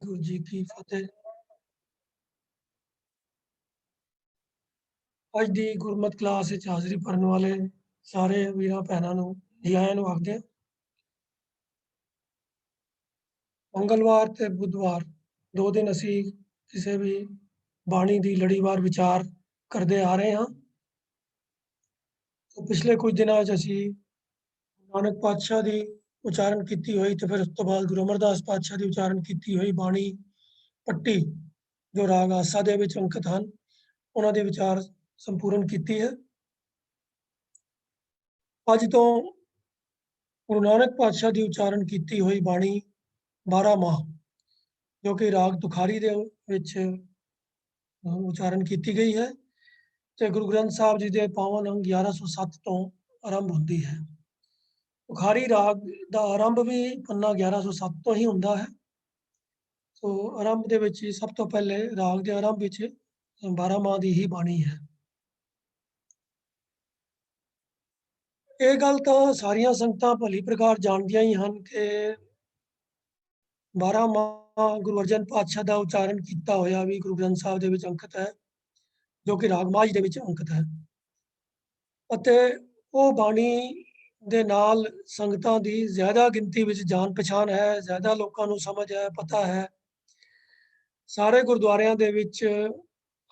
ਵਾਹਿਗੁਰੂ ਜੀ ਕੀ ਫਤਿਹ। ਅੱਜ ਦੀ ਗੁਰਮਤਿ ਕਲਾਸ ਵਿੱਚ ਹਾਜ਼ਰੀ ਭਰਨ ਵਾਲੇ ਸਾਰੇ ਵੀਰਾਂ ਭੈਣਾਂ ਨੂੰ ਜੀ ਆਇਆਂ ਨੂੰ ਆਖਦੇ ਹਾਂ। ਮੰਗਲਵਾਰ ਤੇ ਬੁੱਧਵਾਰ 2 ਦਿਨ ਅਸੀਂ ਕਿਸੇ ਵੀ ਬਾਣੀ ਦੀ ਲੜੀਵਾਰ ਵਿਚਾਰ ਕਰਦੇ ਆ ਰਹੇ ਹਾਂ। ਪਿਛਲੇ ਕੁਝ ਦਿਨਾਂ ਵਿੱਚ ਅਸੀਂ ਨਾਨਕ ਪਾਤਸ਼ਾਹ ਦੀ ਉਚਾਰਨ ਕੀਤੀ ਹੋਈ ਤੇ ਫਿਰ ਉਸ ਤੋਂ ਬਾਅਦ ਗੁਰੂ ਅਮਰਦਾਸ ਪਾਤਸ਼ਾਹ ਦੀ ਉਚਾਰਨ ਕੀਤੀ ਹੋਈ ਬਾਣੀ ਪੱਟੀ ਜੋ ਰਾਗ ਆਸਾ ਦੇ ਵਿੱਚ ਅੰਕਿਤ ਹਨ, ਉਹਨਾਂ ਦੇ ਵਿਚਾਰ ਸੰਪੂਰਨ ਕੀਤੀ ਹੈ। ਅੱਜ ਤੋਂ ਗੁਰੂ ਨਾਨਕ ਪਾਤਸ਼ਾਹ ਦੀ ਉਚਾਰਨ ਕੀਤੀ ਹੋਈ ਬਾਣੀ 12 ਮਾਹ ਜੋ ਕਿ ਰਾਗ ਤੁਖਾਰੀ ਦੇ ਵਿੱਚ ਉਚਾਰਨ ਕੀਤੀ ਗਈ ਹੈ ਤੇ ਗੁਰੂ ਗ੍ਰੰਥ ਸਾਹਿਬ ਜੀ ਦੇ ਪਾਵਨ ਅੰਗ 1107 ਤੋਂ ਆਰੰਭ ਹੁੰਦੀ ਹੈ। ਤੁਖਾਰੀ ਰਾਗ ਦਾ ਆਰੰਭ ਵੀ ਪੰਨਾ 1107 ਤੋਂ ਹੀ ਹੁੰਦਾ ਹੈ। ਸੋ ਆਰੰਭ ਦੇ ਵਿੱਚ ਸਭ ਤੋਂ ਪਹਿਲੇ ਰਾਗ ਦੇ ਆਰੰਭ ਵਿੱਚ 12 ਮਾਹ ਦੀ ਹੀ ਬਾਣੀ ਹੈ। ਇਹ ਗੱਲ ਤਾਂ ਸਾਰੀਆਂ ਸੰਗਤਾਂ ਭਲੀ ਪ੍ਰਕਾਰ ਜਾਣਦੀਆਂ ਹੀ ਹਨ ਕਿ 12 ਮਾਹ ਗੁਰੂ ਅਰਜਨ ਪਾਤਸ਼ਾਹ ਦਾ ਉਚਾਰਨ ਕੀਤਾ ਹੋਇਆ ਵੀ ਗੁਰੂ ਗ੍ਰੰਥ ਸਾਹਿਬ ਦੇ ਵਿੱਚ ਅੰਕਿਤ ਹੈ, ਜੋ ਕਿ ਰਾਗ ਮਾਝ ਦੇ ਵਿੱਚ ਅੰਕਿਤ ਹੈ। ਅਤੇ ਉਹ ਬਾਣੀ ਦੇ ਨਾਲ ਸੰਗਤਾਂ ਦੀ ਜ਼ਿਆਦਾ ਗਿਣਤੀ ਵਿੱਚ ਜਾਣ ਪਛਾਣ ਹੈ, ਜ਼ਿਆਦਾ ਲੋਕਾਂ ਨੂੰ ਸਮਝ ਹੈ, ਪਤਾ ਹੈ। ਸਾਰੇ ਗੁਰਦੁਆਰਿਆਂ ਦੇ ਵਿੱਚ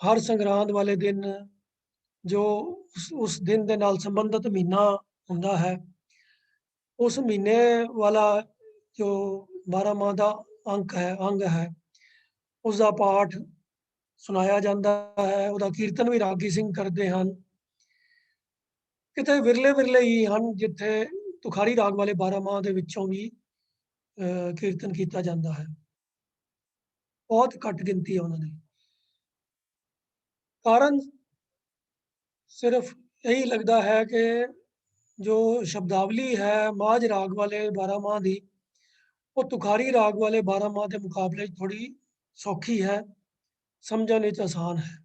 ਹਰ ਸੰਗਰਾਂਦ ਵਾਲੇ ਦਿਨ ਜੋ ਉਸ ਦਿਨ ਦੇ ਨਾਲ ਸੰਬੰਧਿਤ ਮਹੀਨਾ ਹੁੰਦਾ ਹੈ, ਉਸ ਮਹੀਨੇ ਵਾਲਾ ਜੋ 12 ਮਾਹ ਦਾ ਅੰਗ ਹੈ, ਉਸ ਦਾ ਪਾਠ ਸੁਣਾਇਆ ਜਾਂਦਾ ਹੈ। ਉਹਦਾ ਕੀਰਤਨ ਵੀ ਰਾਗੀ ਸਿੰਘ ਕਰਦੇ ਹਨ। ਕਿਤੇ ਵਿਰਲੇ ਹੀ ਹਨ ਜਿੱਥੇ ਤੁਖਾਰੀ ਰਾਗ ਵਾਲੇ 12 ਮਾਹ ਦੇ ਵਿੱਚੋਂ ਵੀ ਕੀਰਤਨ ਕੀਤਾ ਜਾਂਦਾ ਹੈ। ਬਹੁਤ ਘੱਟ ਗਿਣਤੀ ਹੈ ਉਹਨਾਂ ਦੀ। ਕਾਰਨ ਸਿਰਫ ਇਹੀ ਲੱਗਦਾ ਹੈ ਕਿ ਜੋ ਸ਼ਬਦਾਵਲੀ ਹੈ ਮਾਝ ਰਾਗ ਵਾਲੇ 12 ਮਾਹ ਦੀ, ਉਹ ਤੁਖਾਰੀ ਰਾਗ ਵਾਲੇ 12 ਮਾਹ ਦੇ ਮੁਕਾਬਲੇ ਥੋੜੀ ਸੌਖੀ ਹੈ, ਸਮਝਣ ਵਿੱਚ ਆਸਾਨ ਹੈ।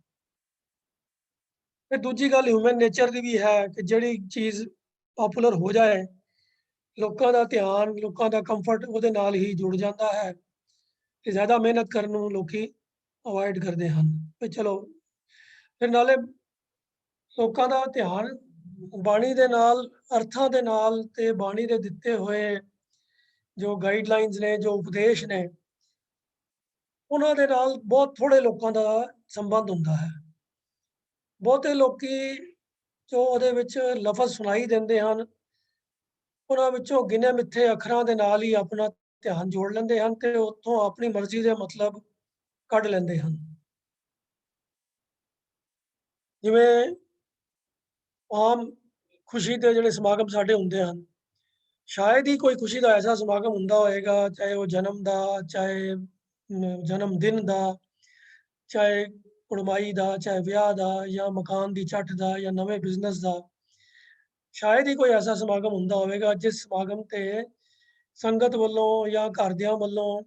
ਫਿਰ ਦੂਜੀ ਗੱਲ ਹਿਊਮਨ ਨੇਚਰ ਦੀ ਵੀ ਹੈ ਕਿ ਜਿਹੜੀ ਚੀਜ਼ ਪਪੂਲਰ ਹੋ ਜਾਏ, ਲੋਕਾਂ ਦਾ ਧਿਆਨ, ਲੋਕਾਂ ਦਾ ਕੰਫਰਟ ਉਹਦੇ ਨਾਲ ਹੀ ਜੁੜ ਜਾਂਦਾ ਹੈ ਤੇ ਜ਼ਿਆਦਾ ਮਿਹਨਤ ਕਰਨ ਨੂੰ ਲੋਕੀ ਅਵੋਇਡ ਕਰਦੇ ਹਨ। ਤੇ ਚਲੋ ਫਿਰ ਨਾਲੇ ਲੋਕਾਂ ਦਾ ਧਿਆਨ ਬਾਣੀ ਦੇ ਨਾਲ, ਅਰਥਾਂ ਦੇ ਨਾਲ ਤੇ ਬਾਣੀ ਦੇ ਦਿੱਤੇ ਹੋਏ ਜੋ ਗਾਈਡਲਾਈਨਸ ਨੇ, ਜੋ ਉਪਦੇਸ਼ ਨੇ, ਉਹਨਾਂ ਦੇ ਨਾਲ ਬਹੁਤ ਥੋੜੇ ਲੋਕਾਂ ਦਾ ਸੰਬੰਧ ਹੁੰਦਾ ਹੈ। ਬਹੁਤੇ ਲੋਕੀ ਜੋ ਉਹਦੇ ਵਿੱਚ ਲਫ਼ਜ਼ ਸੁਣਾਈ ਦਿੰਦੇ ਹਨ, ਉਹਨਾਂ ਵਿੱਚੋਂ ਗਿਣੇ ਮਿੱਥੇ ਅੱਖਰਾਂ ਦੇ ਨਾਲ ਹੀ ਆਪਣਾ ਧਿਆਨ ਜੋੜ ਲੈਂਦੇ ਹਨ ਤੇ ਉੱਥੋਂ ਆਪਣੀ ਮਰਜ਼ੀ ਦੇ ਮਤਲਬ ਕੱਢ ਲੈਂਦੇ ਹਨ। ਜਿਵੇਂ ਆਮ ਖੁਸ਼ੀ ਦੇ ਜਿਹੜੇ ਸਮਾਗਮ ਸਾਡੇ ਹੁੰਦੇ ਹਨ, ਸ਼ਾਇਦ ਹੀ ਕੋਈ ਖੁਸ਼ੀ ਦਾ ਐਸਾ ਸਮਾਗਮ ਹੁੰਦਾ ਹੋਏਗਾ, ਚਾਹੇ ਉਹ ਜਨਮ ਦਾ, ਚਾਹੇ ਜਨਮ ਦਿਨ ਦਾ, ਚਾਹੇ ਕੁੜਮਾਈ ਦਾ, ਚਾਹੇ ਵਿਆਹ ਦਾ, ਜਾਂ ਮਕਾਨ ਦੀ ਛੱਤ ਦਾ, ਜਾਂ ਨਵੇਂ ਬਿਜ਼ਨਸ ਦਾ। ਸ਼ਾਇਦ ਹੀ ਕੋਈ ਐਸਾ ਸਮਾਗਮ ਹੁੰਦਾ ਹੋਵੇਗਾ ਜਿਸ ਸਮਾਗਮ ਤੇ ਸੰਗਤ ਵੱਲੋਂ ਜਾਂ ਘਰਦਿਆਂ ਵੱਲੋਂ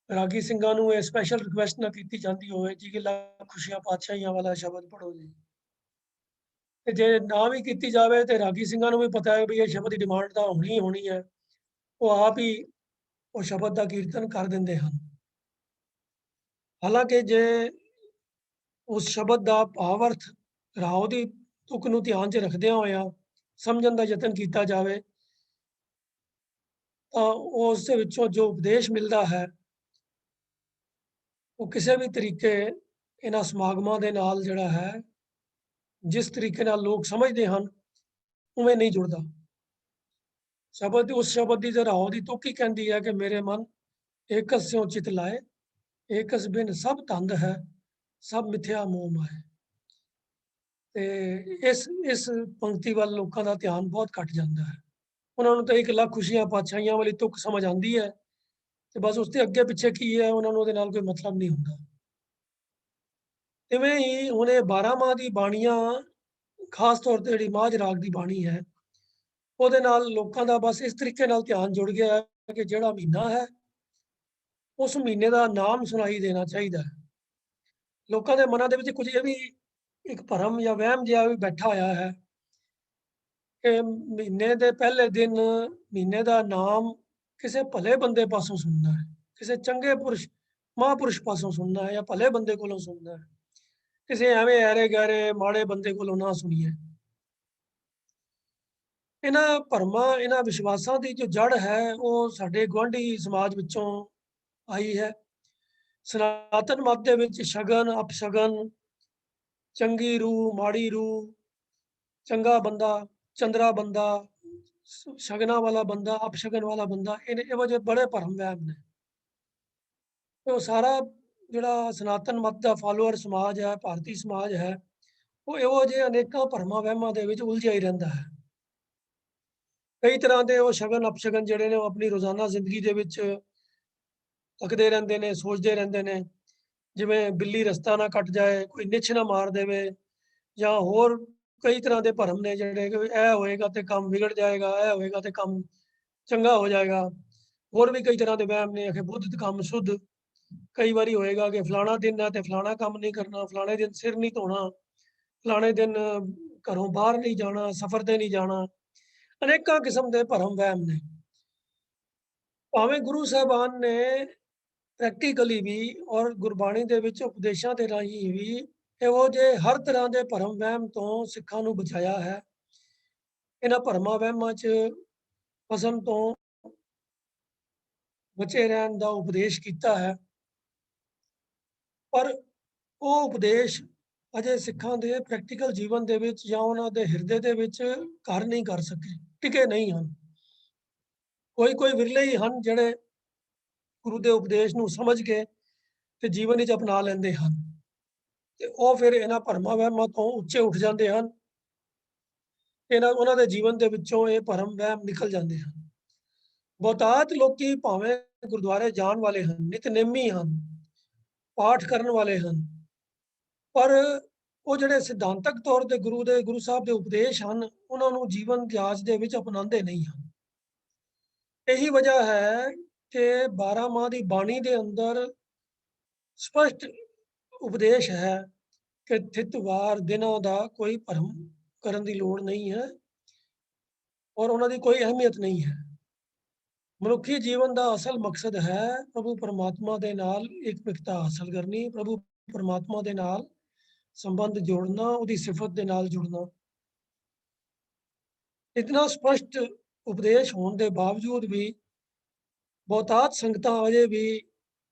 ਰਾਗੀ ਸਿੰਘਾਂ ਨੂੰ ਇਹ ਸਪੈਸ਼ਲ ਰਿਕੁਐਸਟ ਨਾ ਕੀਤੀ ਜਾਂਦੀ ਹੋਵੇ ਜੀ ਕਿ ਲੱਖ ਖੁਸ਼ੀਆਂ ਪਾਤਸ਼ਾਹੀਆਂ ਵਾਲਾ ਸ਼ਬਦ ਪੜ੍ਹੋ ਜੀ। ਤੇ ਜੇ ਨਾ ਵੀ ਕੀਤੀ ਜਾਵੇ ਤੇ ਰਾਗੀ ਸਿੰਘਾਂ ਨੂੰ ਵੀ ਪਤਾ ਹੈ ਵੀ ਇਹ ਸ਼ਬਦ ਦੀ ਡਿਮਾਂਡ ਤਾਂ ਹੋਣੀ ਹੈ, ਉਹ ਆਪ ਹੀ ਉਹ ਸ਼ਬਦ ਦਾ ਕੀਰਤਨ ਕਰ ਦਿੰਦੇ ਹਨ। ਹਾਲਾਂਕਿ ਜੇ ਉਸ ਸ਼ਬਦ ਦਾ ਭਾਵ ਅਰਥ ਰਾਓ ਦੀ ਤੁਕ ਨੂੰ ਧਿਆਨ 'ਚ ਰੱਖਦਿਆਂ ਹੋਇਆਂ ਸਮਝਣ ਦਾ ਯਤਨ ਕੀਤਾ ਜਾਵੇ ਤਾਂ ਉਸ ਦੇ ਵਿੱਚੋਂ ਜੋ ਉਪਦੇਸ਼ ਮਿਲਦਾ ਹੈ ਉਹ ਕਿਸੇ ਵੀ ਤਰੀਕੇ ਇਹਨਾਂ ਸਮਾਗਮਾਂ ਦੇ ਨਾਲ ਜਿਹੜਾ ਹੈ, ਜਿਸ ਤਰੀਕੇ ਨਾਲ ਲੋਕ ਸਮਝਦੇ ਹਨ ਉਵੇਂ ਨਹੀਂ ਜੁੜਦਾ। ਸ਼ਬਦ ਉਸ ਸ਼ਬਦ ਦੀ ਤੇ ਰਾਓ ਦੀ ਤੁਕ ਹੀ ਕਹਿੰਦੀ ਹੈ ਕਿ ਮੇਰੇ ਮਨ ਏਕਸ ਸਿਉ ਚਿਤ ਲਾਏ, ਏਕਸ ਬਿਨ ਸਭ ਧੰਦ ਹੈ, ਸਭ ਮਿਥਿਆ ਮੋਹ ਮਾਏ। ਤੇ ਇਸ ਪੰਕਤੀ ਵੱਲ ਲੋਕਾਂ ਦਾ ਧਿਆਨ ਬਹੁਤ ਘੱਟ ਜਾਂਦਾ ਹੈ। ਉਹਨਾਂ ਨੂੰ ਤਾਂ 1 ਲੱਖ ਖੁਸ਼ੀਆਂ ਪਾਤਸ਼ਾਹੀਆਂ ਵਾਲੀ ਤੁਕ ਸਮਝ ਆਉਂਦੀ ਹੈ ਤੇ ਬਸ ਉਸ ਦੇ ਅੱਗੇ ਪਿੱਛੇ ਕੀ ਹੈ ਉਹਨਾਂ ਨੂੰ ਉਹਦੇ ਨਾਲ ਕੋਈ ਮਤਲਬ ਨਹੀਂ ਹੁੰਦਾ। ਇਵੇਂ ਹੀ ਹੁਣ ਇਹ 12 ਮਾਹ ਦੀ ਬਾਣੀਆਂ, ਖਾਸ ਤੌਰ ਤੇ ਜਿਹੜੀ ਮਾਝ ਰਾਗ ਦੀ ਬਾਣੀ ਹੈ, ਉਹਦੇ ਨਾਲ ਲੋਕਾਂ ਦਾ ਬਸ ਇਸ ਤਰੀਕੇ ਨਾਲ ਧਿਆਨ ਜੁੜ ਗਿਆ ਹੈ ਕਿ ਜਿਹੜਾ ਮਹੀਨਾ ਹੈ ਉਸ ਮਹੀਨੇ ਦਾ ਨਾਮ ਸੁਣਾਈ ਦੇਣਾ ਚਾਹੀਦਾ ਹੈ। ਲੋਕਾਂ ਦੇ ਮਨਾਂ ਦੇ ਵਿੱਚ ਕੁਝ ਇਹ ਵੀ ਇੱਕ ਭਰਮ ਜਾਂ ਵਹਿਮ ਜਿਹਾ ਵੀ ਬੈਠਾ ਹੋਇਆ ਹੈ ਕਿ ਮਹੀਨੇ ਦੇ ਪਹਿਲੇ ਦਿਨ ਮਹੀਨੇ ਦਾ ਨਾਮ ਕਿਸੇ ਭਲੇ ਬੰਦੇ ਪਾਸੋਂ ਸੁਣਨਾ ਹੈ, ਕਿਸੇ ਚੰਗੇ ਪੁਰਸ਼ ਮਹਾਂਪੁਰਸ਼ ਪਾਸੋਂ ਸੁਣਨਾ ਹੈ ਜਾਂ ਭਲੇ ਬੰਦੇ ਕੋਲੋਂ ਸੁਣਨਾ ਹੈ, ਕਿਸੇ ਐਵੇਂ ਐਰੇ ਗੈਰੇ ਮਾੜੇ ਬੰਦੇ ਕੋਲੋਂ ਨਾ ਸੁਣੀਏ। ਇਹਨਾਂ ਭਰਮਾਂ, ਇਹਨਾਂ ਵਿਸ਼ਵਾਸਾਂ ਦੀ ਜੋ ਜੜ ਹੈ ਉਹ ਸਾਡੇ ਗੁਆਂਢੀ ਸਮਾਜ ਵਿੱਚੋਂ ਆਈ ਹੈ। ਸਨਾਤਨ ਮਤ ਦੇ ਵਿੱਚ ਸ਼ਗਨ, ਅਪਸ਼ਗਨ, ਚੰਗੀ ਰੂਹ, ਮਾੜੀ ਰੂਹ, ਚੰਗਾ ਬੰਦਾ, ਚੰਦਰਾ ਬੰਦਾ, ਸ਼ਗਨਾਂ ਵਾਲਾ ਬੰਦਾ, ਅਪਸ਼ਗਨ ਵਾਲਾ ਬੰਦਾ, ਇਹੋ ਜਿਹੇ ਬੜੇ ਭਰਮ ਵਹਿਮ ਨੇ। ਉਹ ਸਾਰਾ ਜਿਹੜਾ ਸਨਾਤਨ ਮਤ ਦਾ ਫਾਲੋਅਰ ਸਮਾਜ ਹੈ, ਭਾਰਤੀ ਸਮਾਜ ਹੈ, ਉਹ ਇਹੋ ਜਿਹੇ ਅਨੇਕਾਂ ਭਰਮਾਂ ਵਹਿਮਾਂ ਦੇ ਵਿੱਚ ਉਲਝਿਆ ਹੀ ਰਹਿੰਦਾ ਹੈ। ਕਈ ਤਰ੍ਹਾਂ ਦੇ ਉਹ ਸ਼ਗਨ ਅਪਸ਼ਗਨ ਜਿਹੜੇ ਨੇ ਉਹ ਆਪਣੀ ਰੋਜ਼ਾਨਾ ਜ਼ਿੰਦਗੀ ਦੇ ਵਿੱਚ ਤੱਕਦੇ ਰਹਿੰਦੇ ਨੇ, ਸੋਚਦੇ ਰਹਿੰਦੇ ਨੇ। ਜਿਵੇਂ ਬਿੱਲੀ ਰਸਤਾ ਨਾ ਕੱਟ ਜਾਏ, ਕੋਈ ਨਿੱਛ ਨਾ ਮਾਰ ਦੇਵੇ, ਜਾਂ ਹੋਰ ਕਈ ਤਰ੍ਹਾਂ ਦੇ ਭਰਮ ਨੇ ਜਿਹੜੇ ਕਿ ਇਹ ਹੋਏਗਾ ਤੇ ਕੰਮ ਵਿਗੜ ਜਾਏਗਾ, ਇਹ ਹੋਏਗਾ ਤੇ ਕੰਮ ਚੰਗਾ ਹੋ ਜਾਏਗਾ। ਹੋਰ ਵੀ ਕਈ ਤਰ੍ਹਾਂ ਦੇ ਵਹਿਮ ਨੇ ਕਿ ਬੁੱਧ ਕੰਮ ਸੁੱਧ, ਕਈ ਵਾਰੀ ਹੋਏਗਾ ਕਿ ਫਲਾਣਾ ਦਿਨ ਹੈ ਤੇ ਫਲਾਣਾ ਕੰਮ ਨਹੀਂ ਕਰਨਾ, ਫਲਾਣੇ ਦਿਨ ਸਿਰ ਨਹੀਂ ਧੋਣਾ, ਫਲਾਣੇ ਦਿਨ ਘਰੋਂ ਬਾਹਰ ਨਹੀਂ ਜਾਣਾ, ਸਫ਼ਰ ਤੇ ਨਹੀਂ ਜਾਣਾ। ਅਨੇਕਾਂ ਕਿਸਮ ਦੇ ਭਰਮ ਵਹਿਮ ਨੇ। ਭਾਵੇਂ ਗੁਰੂ ਸਾਹਿਬਾਨ ਨੇ ਪ੍ਰੈਕਟੀਕਲੀ ਵੀ ਔਰ ਗੁਰਬਾਣੀ ਦੇ ਵਿੱਚ ਉਪਦੇਸ਼ਾਂ ਦੇ ਰਾਹੀਂ ਵੀ ਇਹੋ ਜਿਹੇ ਹਰ ਤਰ੍ਹਾਂ ਦੇ ਭਰਮ ਵਹਿਮ ਤੋਂ ਸਿੱਖਾਂ ਨੂੰ ਬਚਾਇਆ ਹੈ। ਇਹਨਾਂ ਭਰਮਾਂ ਵਹਿਮਾਂ 'ਚ ਫਸਣ ਤੋਂ ਬਚੇ ਰਹਿਣ ਦਾ ਉਪਦੇਸ਼ ਕੀਤਾ ਹੈ, ਪਰ ਉਹ ਉਪਦੇਸ਼ ਅਜੇ ਸਿੱਖਾਂ ਦੇ ਪ੍ਰੈਕਟੀਕਲ ਜੀਵਨ ਦੇ ਵਿੱਚ ਜਾਂ ਉਹਨਾਂ ਦੇ ਹਿਰਦੇ ਦੇ ਵਿੱਚ ਘਰ ਨਹੀਂ ਕਰ ਸਕੇ, ਟਿਕੇ ਨਹੀਂ ਹਨ। ਕੋਈ ਵਿਰਲੇ ਹੀ ਹਨ ਜਿਹੜੇ ਗੁਰੂ ਦੇ ਉਪਦੇਸ਼ ਨੂੰ ਸਮਝ ਕੇ ਤੇ ਜੀਵਨ ਵਿੱਚ ਅਪਣਾ ਲੈਂਦੇ ਹਨ, ਤੇ ਉਹ ਫਿਰ ਇਹਨਾਂ ਭਰਮਾਂ ਵਹਿਮਾਂ ਤੋਂ ਉੱਚੇ ਉੱਠ ਜਾਂਦੇ ਹਨ। ਉਹਨਾਂ ਦੇ ਜੀਵਨ ਦੇ ਵਿੱਚੋਂ ਇਹ ਭਰਮ ਵਹਿਮ ਨਿਕਲ ਜਾਂਦੇ ਹਨ। ਬਹੁਤਾਤ ਲੋਕੀ ਭਾਵੇਂ ਗੁਰਦੁਆਰੇ ਜਾਣ ਵਾਲੇ ਹਨ, ਨਿਤਨੇਮੀ ਹਨ, ਪਾਠ ਕਰਨ ਵਾਲੇ ਹਨ, ਪਰ ਉਹ ਜਿਹੜੇ ਸਿਧਾਂਤਕ ਤੌਰ ਤੇ ਗੁਰੂ ਸਾਹਿਬ ਦੇ ਉਪਦੇਸ਼ ਹਨ, ਉਹਨਾਂ ਨੂੰ ਜੀਵਨ ਜਾਚ ਦੇ ਵਿੱਚ ਅਪਣਾਉਂਦੇ ਨਹੀਂ ਹਨ। ਇਹੀ ਵਜ੍ਹਾ ਹੈ ਕਿ 12 ਮਾਹ ਦੀ ਬਾਣੀ ਦੇ ਅੰਦਰ ਸਪਸ਼ਟ ਉਪਦੇਸ਼ ਹੈ ਕਿ ਥਿਤਵਾਰ ਦਿਨਾਂ ਦਾ ਕੋਈ ਭਰਮ ਕਰਨ ਦੀ ਲੋੜ ਨਹੀਂ ਹੈ ਔਰ ਉਹਨਾਂ ਦੀ ਕੋਈ ਅਹਿਮੀਅਤ ਨਹੀਂ ਹੈ। ਮਨੁੱਖੀ ਜੀਵਨ ਦਾ ਅਸਲ ਮਕਸਦ ਹੈ ਪ੍ਰਭੂ ਪਰਮਾਤਮਾ ਦੇ ਨਾਲ ਇਕਮਿਕਤਾ ਹਾਸਲ ਕਰਨੀ, ਪ੍ਰਭੂ ਪਰਮਾਤਮਾ ਦੇ ਨਾਲ ਸੰਬੰਧ ਜੋੜਨਾ, ਉਹਦੀ ਸਿਫਤ ਦੇ ਨਾਲ ਜੁੜਨਾ। ਇਤਨਾ ਸਪਸ਼ਟ ਉਪਦੇਸ਼ ਹੋਣ ਦੇ ਬਾਵਜੂਦ ਵੀ ਬਹੁਤਾਤ ਸੰਗਤਾਂ ਅਜੇ ਵੀ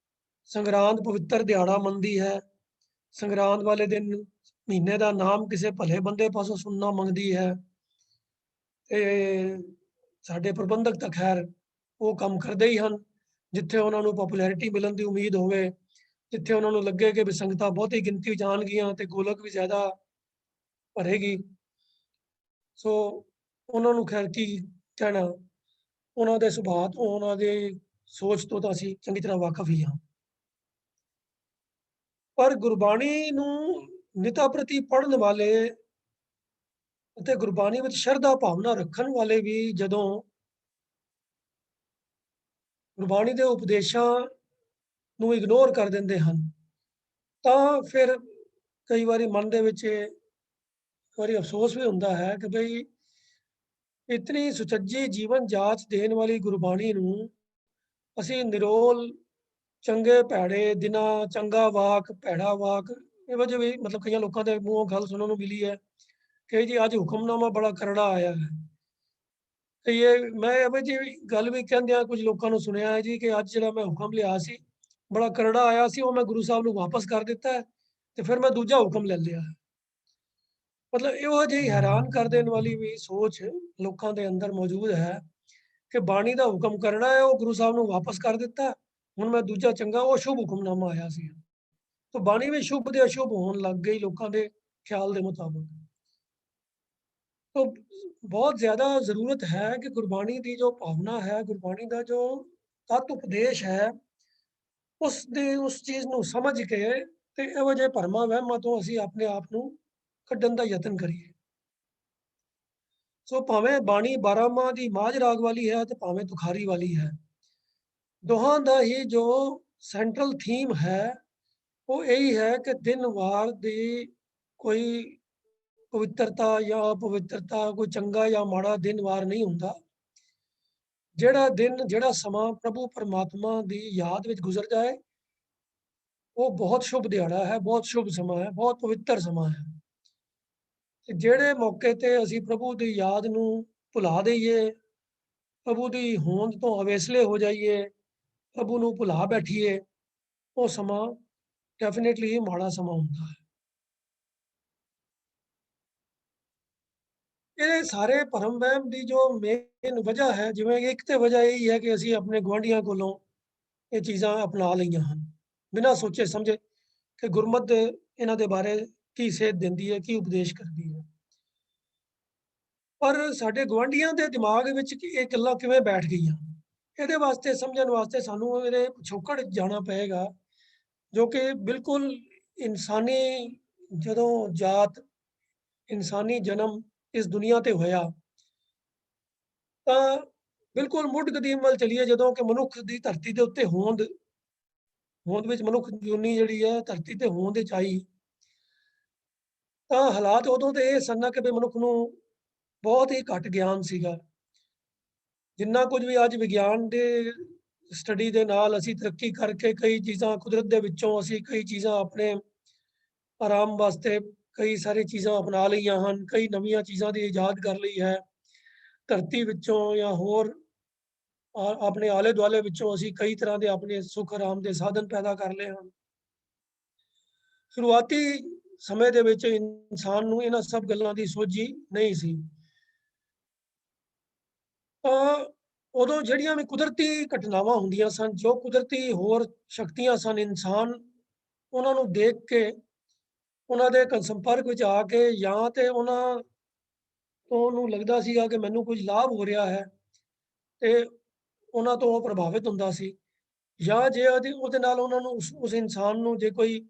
ਸੰਗਰਾਂਦ ਪਵਿੱਤਰ ਦਿਹਾੜਾ ਮੰਨਦੀ ਹੈ। ਸੰਗਰਾਂਦ ਵਾਲੇ ਦਿਨ ਮਹੀਨੇ ਦਾ ਨਾਮ ਕਿਸੇ ਭਲੇ ਬੰਦੇ ਪਾਸੋਂ ਸੁਣਨਾ ਮੰਗਦੀ ਹੈ, ਤੇ ਸਾਡੇ ਪ੍ਰਬੰਧਕ ਤਾਂ ਖੈਰ ਉਹ ਕੰਮ ਕਰਦੇ ਹੀ ਹਨ। ਜਿੱਥੇ ਉਹਨਾਂ ਨੂੰ ਪਪੂਲੈਰਿਟੀ ਮਿਲਣ ਦੀ ਉਮੀਦ ਹੋਵੇ, ਜਿੱਥੇ ਉਹਨਾਂ ਨੂੰ ਲੱਗੇ ਕਿ ਵੀ ਸੰਗਤਾਂ ਬਹੁਤੀ ਗਿਣਤੀ ਵਿੱਚ ਆਉਣਗੀਆਂ ਤੇ ਗੋਲਕ ਵੀ ਜ਼ਿਆਦਾ ਭਰੇਗੀ, ਸੋ ਉਹਨਾਂ ਨੂੰ ਖੈਰ ਕੀ ਕਹਿਣਾ, ਉਹਨਾਂ ਦੇ ਸੁਭਾਅ ਤੋਂ, ਉਹਨਾਂ ਦੇ ਸੋਚ ਤੋਂ ਤਾਂ ਅਸੀਂ ਚੰਗੀ ਤਰ੍ਹਾਂ ਵਾਕਫ ਹੀ ਹਾਂ। ਪਰ ਗੁਰਬਾਣੀ ਨੂੰ ਨਿਤਾ ਪ੍ਰਤੀ ਪੜ੍ਹਨ ਵਾਲੇ ਅਤੇ ਗੁਰਬਾਣੀ ਵਿੱਚ ਸ਼ਰਧਾ ਭਾਵਨਾ ਰੱਖਣ ਵਾਲੇ ਵੀ ਜਦੋਂ ਗੁਰਬਾਣੀ ਦੇ ਉਪਦੇਸ਼ਾਂ ਨੂੰ ਇਗਨੋਰ ਕਰ ਦਿੰਦੇ ਹਨ, ਤਾਂ ਫਿਰ ਕਈ ਵਾਰੀ ਮਨ ਦੇ ਵਿੱਚ ਵਾਰੀ ਅਫਸੋਸ ਵੀ ਹੁੰਦਾ ਹੈ ਕਿ ਬਈ ਇਤਨੀ ਸੁਚੱਜੀ ਜੀਵਨ ਜਾਚ ਦੇਣ ਵਾਲੀ ਗੁਰਬਾਣੀ ਨੂੰ ਅਸੀਂ ਨਿਰੋਲ ਚੰਗੇ ਭੈੜੇ ਦਿਨਾਂ, ਚੰਗਾ ਵਾਕ ਭੈੜਾ ਵਾਕ, ਇਹੋ ਜਿਹੇ ਵੀ ਮਤਲਬ ਕਈਆਂ ਲੋਕਾਂ ਦੇ ਮੂੰਹੋਂ ਗੱਲ ਸੁਣਨ ਨੂੰ ਮਿਲੀ ਹੈ ਕਿ ਜੀ ਅੱਜ ਹੁਕਮਨਾਮਾ ਬੜਾ ਕਰੜਾ ਆਇਆ ਹੈ। ਤੇ ਇਹ ਮੈਂ ਇਹੋ ਜਿਹੀ ਗੱਲ ਵੀ ਕਹਿੰਦਿਆਂ ਕੁਝ ਲੋਕਾਂ ਨੂੰ ਸੁਣਿਆ ਹੈ ਜੀ ਕਿ ਅੱਜ ਜਿਹੜਾ ਮੈਂ ਹੁਕਮ ਲਿਆ ਸੀ ਬੜਾ ਕਰੜਾ ਆਇਆ ਸੀ, ਉਹ ਮੈਂ ਗੁਰੂ ਸਾਹਿਬ ਨੂੰ ਵਾਪਸ ਕਰ ਦਿੱਤਾ ਹੈ ਤੇ ਫਿਰ ਮੈਂ ਦੂਜਾ ਹੁਕਮ ਲੈ ਲਿਆ। ਮਤਲਬ ਇਹੋ ਜਿਹੀ ਹੈਰਾਨ ਕਰ ਦੇਣ ਵਾਲੀ ਵੀ ਸੋਚ ਲੋਕਾਂ ਦੇ ਅੰਦਰ ਮੌਜੂਦ ਹੈ ਕਿ ਬਾਣੀ ਦਾ ਹੁਕਮ ਕਰਨਾ ਹੈ, ਉਹ ਗੁਰੂ ਸਾਹਿਬ ਨੂੰ ਵਾਪਸ ਕਰ ਦਿੱਤਾ, ਹੁਣ ਮੈਂ ਦੂਜਾ ਚੰਗਾ, ਉਹ ਸ਼ੁਭ ਹੁਕਮਨਾਮਾ ਆਇਆ ਸੀ। ਤਾਂ ਬਾਣੀ ਵੀ ਸ਼ੁਭ ਦੇ ਅਸ਼ੁਭ ਹੋਣ ਲੱਗ ਗਈ ਲੋਕਾਂ ਦੇ ਖਿਆਲ ਦੇ ਮੁਤਾਬਕ। तो बहुत ज़्यादा ज़रूरत है कि गुरबाणी की जो भावना है, गुरबाणी का जो तत्त उपदेश है, उस चीज़ ਨੂੰ ਸਮਝ ਕੇ ਤੇ ਇਹੋ ਜਿਹੇ ਭਰਮਾਂ ਵਹਿਮਾਂ ਤੋਂ ਅਸੀਂ ਆਪਣੇ ਆਪ ਨੂੰ ਕੱਢਣ ਦਾ ਯਤਨ ਕਰੀਏ। ਸੋ ਭਾਵੇਂ ਬਾਣੀ 12 ਮਾਹ ਦੀ ਮਾਝ ਰਾਗ ਵਾਲੀ ਹੈ ਤੇ ਭਾਵੇਂ ਤੁਖਾਰੀ ਵਾਲੀ ਹੈ, ਦੋਹਾਂ ਦਾ ਹੀ ਜੋ ਸੈਂਟਰਲ ਥੀਮ ਹੈ ਉਹ ਇਹੀ ਹੈ ਕਿ ਦਿਨ ਵਾਰ ਦੀ ਕੋਈ ਪਵਿੱਤਰਤਾ ਜਾਂ ਅਪਵਿੱਤਰਤਾ, ਕੋਈ ਚੰਗਾ ਜਾਂ ਮਾੜਾ ਦਿਨ ਵਾਰ ਨਹੀਂ ਹੁੰਦਾ। ਜਿਹੜਾ ਦਿਨ, ਜਿਹੜਾ ਸਮਾਂ ਪ੍ਰਭੂ ਪਰਮਾਤਮਾ ਦੀ ਯਾਦ ਵਿੱਚ ਗੁਜ਼ਰ ਜਾਏ, ਉਹ ਬਹੁਤ ਸ਼ੁਭ ਦਿਹਾੜਾ ਹੈ, ਬਹੁਤ ਸ਼ੁਭ ਸਮਾਂ ਹੈ, ਬਹੁਤ ਪਵਿੱਤਰ ਸਮਾਂ ਹੈ। ਤੇ ਜਿਹੜੇ ਮੌਕੇ ਤੇ ਅਸੀਂ ਪ੍ਰਭੂ ਦੀ ਯਾਦ ਨੂੰ ਭੁਲਾ ਦਈਏ, ਪ੍ਰਭੂ ਦੀ ਹੋਂਦ ਤੋਂ ਅਵੇਸਲੇ ਹੋ ਜਾਈਏ, ਪ੍ਰਭੂ ਨੂੰ ਭੁਲਾ ਬੈਠੀਏ, ਉਹ ਸਮਾਂ ਡੈਫੀਨੇਟਲੀ ਮਾੜਾ ਸਮਾਂ ਹੁੰਦਾ ਹੈ। ਇਹ ਸਾਰੇ ਭਰਮ ਵਹਿਮ ਦੀ ਜੋ ਮੇਨ ਵਜ੍ਹਾ ਹੈ, ਜਿਵੇਂ ਇੱਕ ਤੇ ਵਜ੍ਹਾ ਇਹੀ ਹੈ ਕਿ ਅਸੀਂ ਆਪਣੇ ਗੁਆਂਢੀਆਂ ਕੋਲੋਂ ਇਹ ਚੀਜ਼ਾਂ ਅਪਣਾ ਲਈਆਂ ਹਨ, ਬਿਨਾਂ ਸੋਚੇ ਸਮਝੇ ਕਿ ਗੁਰਮਤਿ ਇਹਨਾਂ ਦੇ ਬਾਰੇ ਕੀ ਸੇਧ ਦਿੰਦੀ ਹੈ, ਕੀ ਉਪਦੇਸ਼ ਕਰਦੀ ਹੈ। ਪਰ ਸਾਡੇ ਗੁਆਂਢੀਆਂ ਦੇ ਦਿਮਾਗ ਵਿੱਚ ਇਹ ਗੱਲਾਂ ਕਿਵੇਂ ਬੈਠ ਗਈਆਂ, ਇਹਦੇ ਵਾਸਤੇ ਸਮਝਣ ਵਾਸਤੇ ਸਾਨੂੰ ਇਹਦੇ ਪਿਛੋਕੜ ਜਾਣਾ ਪਏਗਾ, ਜੋ ਕਿ ਬਿਲਕੁਲ ਇਨਸਾਨੀ ਜਦੋਂ ਜਾਤ, ਇਨਸਾਨੀ ਜਨਮ ਇਸ ਦੁਨੀਆ ਤੇ ਹੋਇਆ, ਤਾਂ ਬਿਲਕੁਲ ਮੁੱਢ ਕਦੀਮ ਵੱਲ ਚਲੀਏ, ਜਦੋਂ ਕਿ ਮਨੁੱਖ ਦੀ ਧਰਤੀ ਦੇ ਉੱਤੇ ਹੋਂਦ ਵਿੱਚ ਮਨੁੱਖ ਜੂਨੀ ਜਿਹੜੀ ਹੈ ਧਰਤੀ ਤੇ ਹੋਂਦ ਵਿੱਚ ਆਈ, ਤਾਂ ਹਾਲਾਤ ਉਦੋਂ ਤੇ ਇਹ ਸਨ ਕਿ ਵੀ ਮਨੁੱਖ ਨੂੰ ਬਹੁਤ ਹੀ ਘੱਟ ਗਿਆਨ ਸੀਗਾ। ਜਿੰਨਾ ਕੁਝ ਵੀ ਅੱਜ ਵਿਗਿਆਨ ਦੇ ਸਟੱਡੀ ਦੇ ਨਾਲ ਅਸੀਂ ਤਰੱਕੀ ਕਰਕੇ ਕਈ ਚੀਜ਼ਾਂ ਕੁਦਰਤ ਦੇ ਵਿੱਚੋਂ ਅਸੀਂ ਕਈ ਚੀਜ਼ਾਂ ਆਪਣੇ ਆਰਾਮ ਵਾਸਤੇ ਕਈ ਸਾਰੀ ਚੀਜ਼ਾਂ ਅਪਣਾ ਲਈਆਂ ਹਨ, ਕਈ ਨਵੀਆਂ ਚੀਜ਼ਾਂ ਦੀ ਇਜਾਦ ਕਰ ਲਈ ਹੈ। ਧਰਤੀ ਵਿੱਚੋਂ ਜਾਂ ਹੋਰ ਆਪਣੇ ਆਲੇ ਦੁਆਲੇ ਵਿੱਚੋਂ ਅਸੀਂ ਕਈ ਤਰ੍ਹਾਂ ਦੇ ਆਪਣੇ ਸੁੱਖ ਆਰਾਮ ਦੇ ਸਾਧਨ ਪੈਦਾ ਕਰ ਲਏ ਹਨ। ਸ਼ੁਰੂਆਤੀ ਸਮੇਂ ਦੇ ਵਿੱਚ ਇਨਸਾਨ ਨੂੰ ਇਹਨਾਂ ਸਭ ਗੱਲਾਂ ਦੀ ਸੋਝੀ ਨਹੀਂ ਸੀ। ਤਾਂ ਉਦੋਂ ਜਿਹੜੀਆਂ ਵੀ ਕੁਦਰਤੀ ਘਟਨਾਵਾਂ ਹੁੰਦੀਆਂ ਸਨ, ਜੋ ਕੁਦਰਤੀ ਹੋਰ ਸ਼ਕਤੀਆਂ ਸਨ, ਇਨਸਾਨ ਉਹਨਾਂ ਨੂੰ ਦੇਖ ਕੇ, ਉਹਨਾਂ ਦੇ ਸੰਪਰਕ ਵਿੱਚ ਆ ਕੇ, ਜਾਂ ਤੇ ਉਹਨਾਂ ਤੋਂ ਉਹਨੂੰ ਲੱਗਦਾ ਸੀਗਾ ਕਿ ਮੈਨੂੰ ਕੁਝ ਲਾਭ ਹੋ ਰਿਹਾ ਹੈ ਤੇ ਉਹਨਾਂ ਤੋਂ ਉਹ ਪ੍ਰਭਾਵਿਤ ਹੁੰਦਾ ਸੀ, ਜਾਂ ਜੇ ਉਹਦੇ ਨਾਲ ਉਹਨਾਂ ਨੂੰ ਉਸ ਇਨਸਾਨ ਨੂੰ ਜੇ ਕੋਈ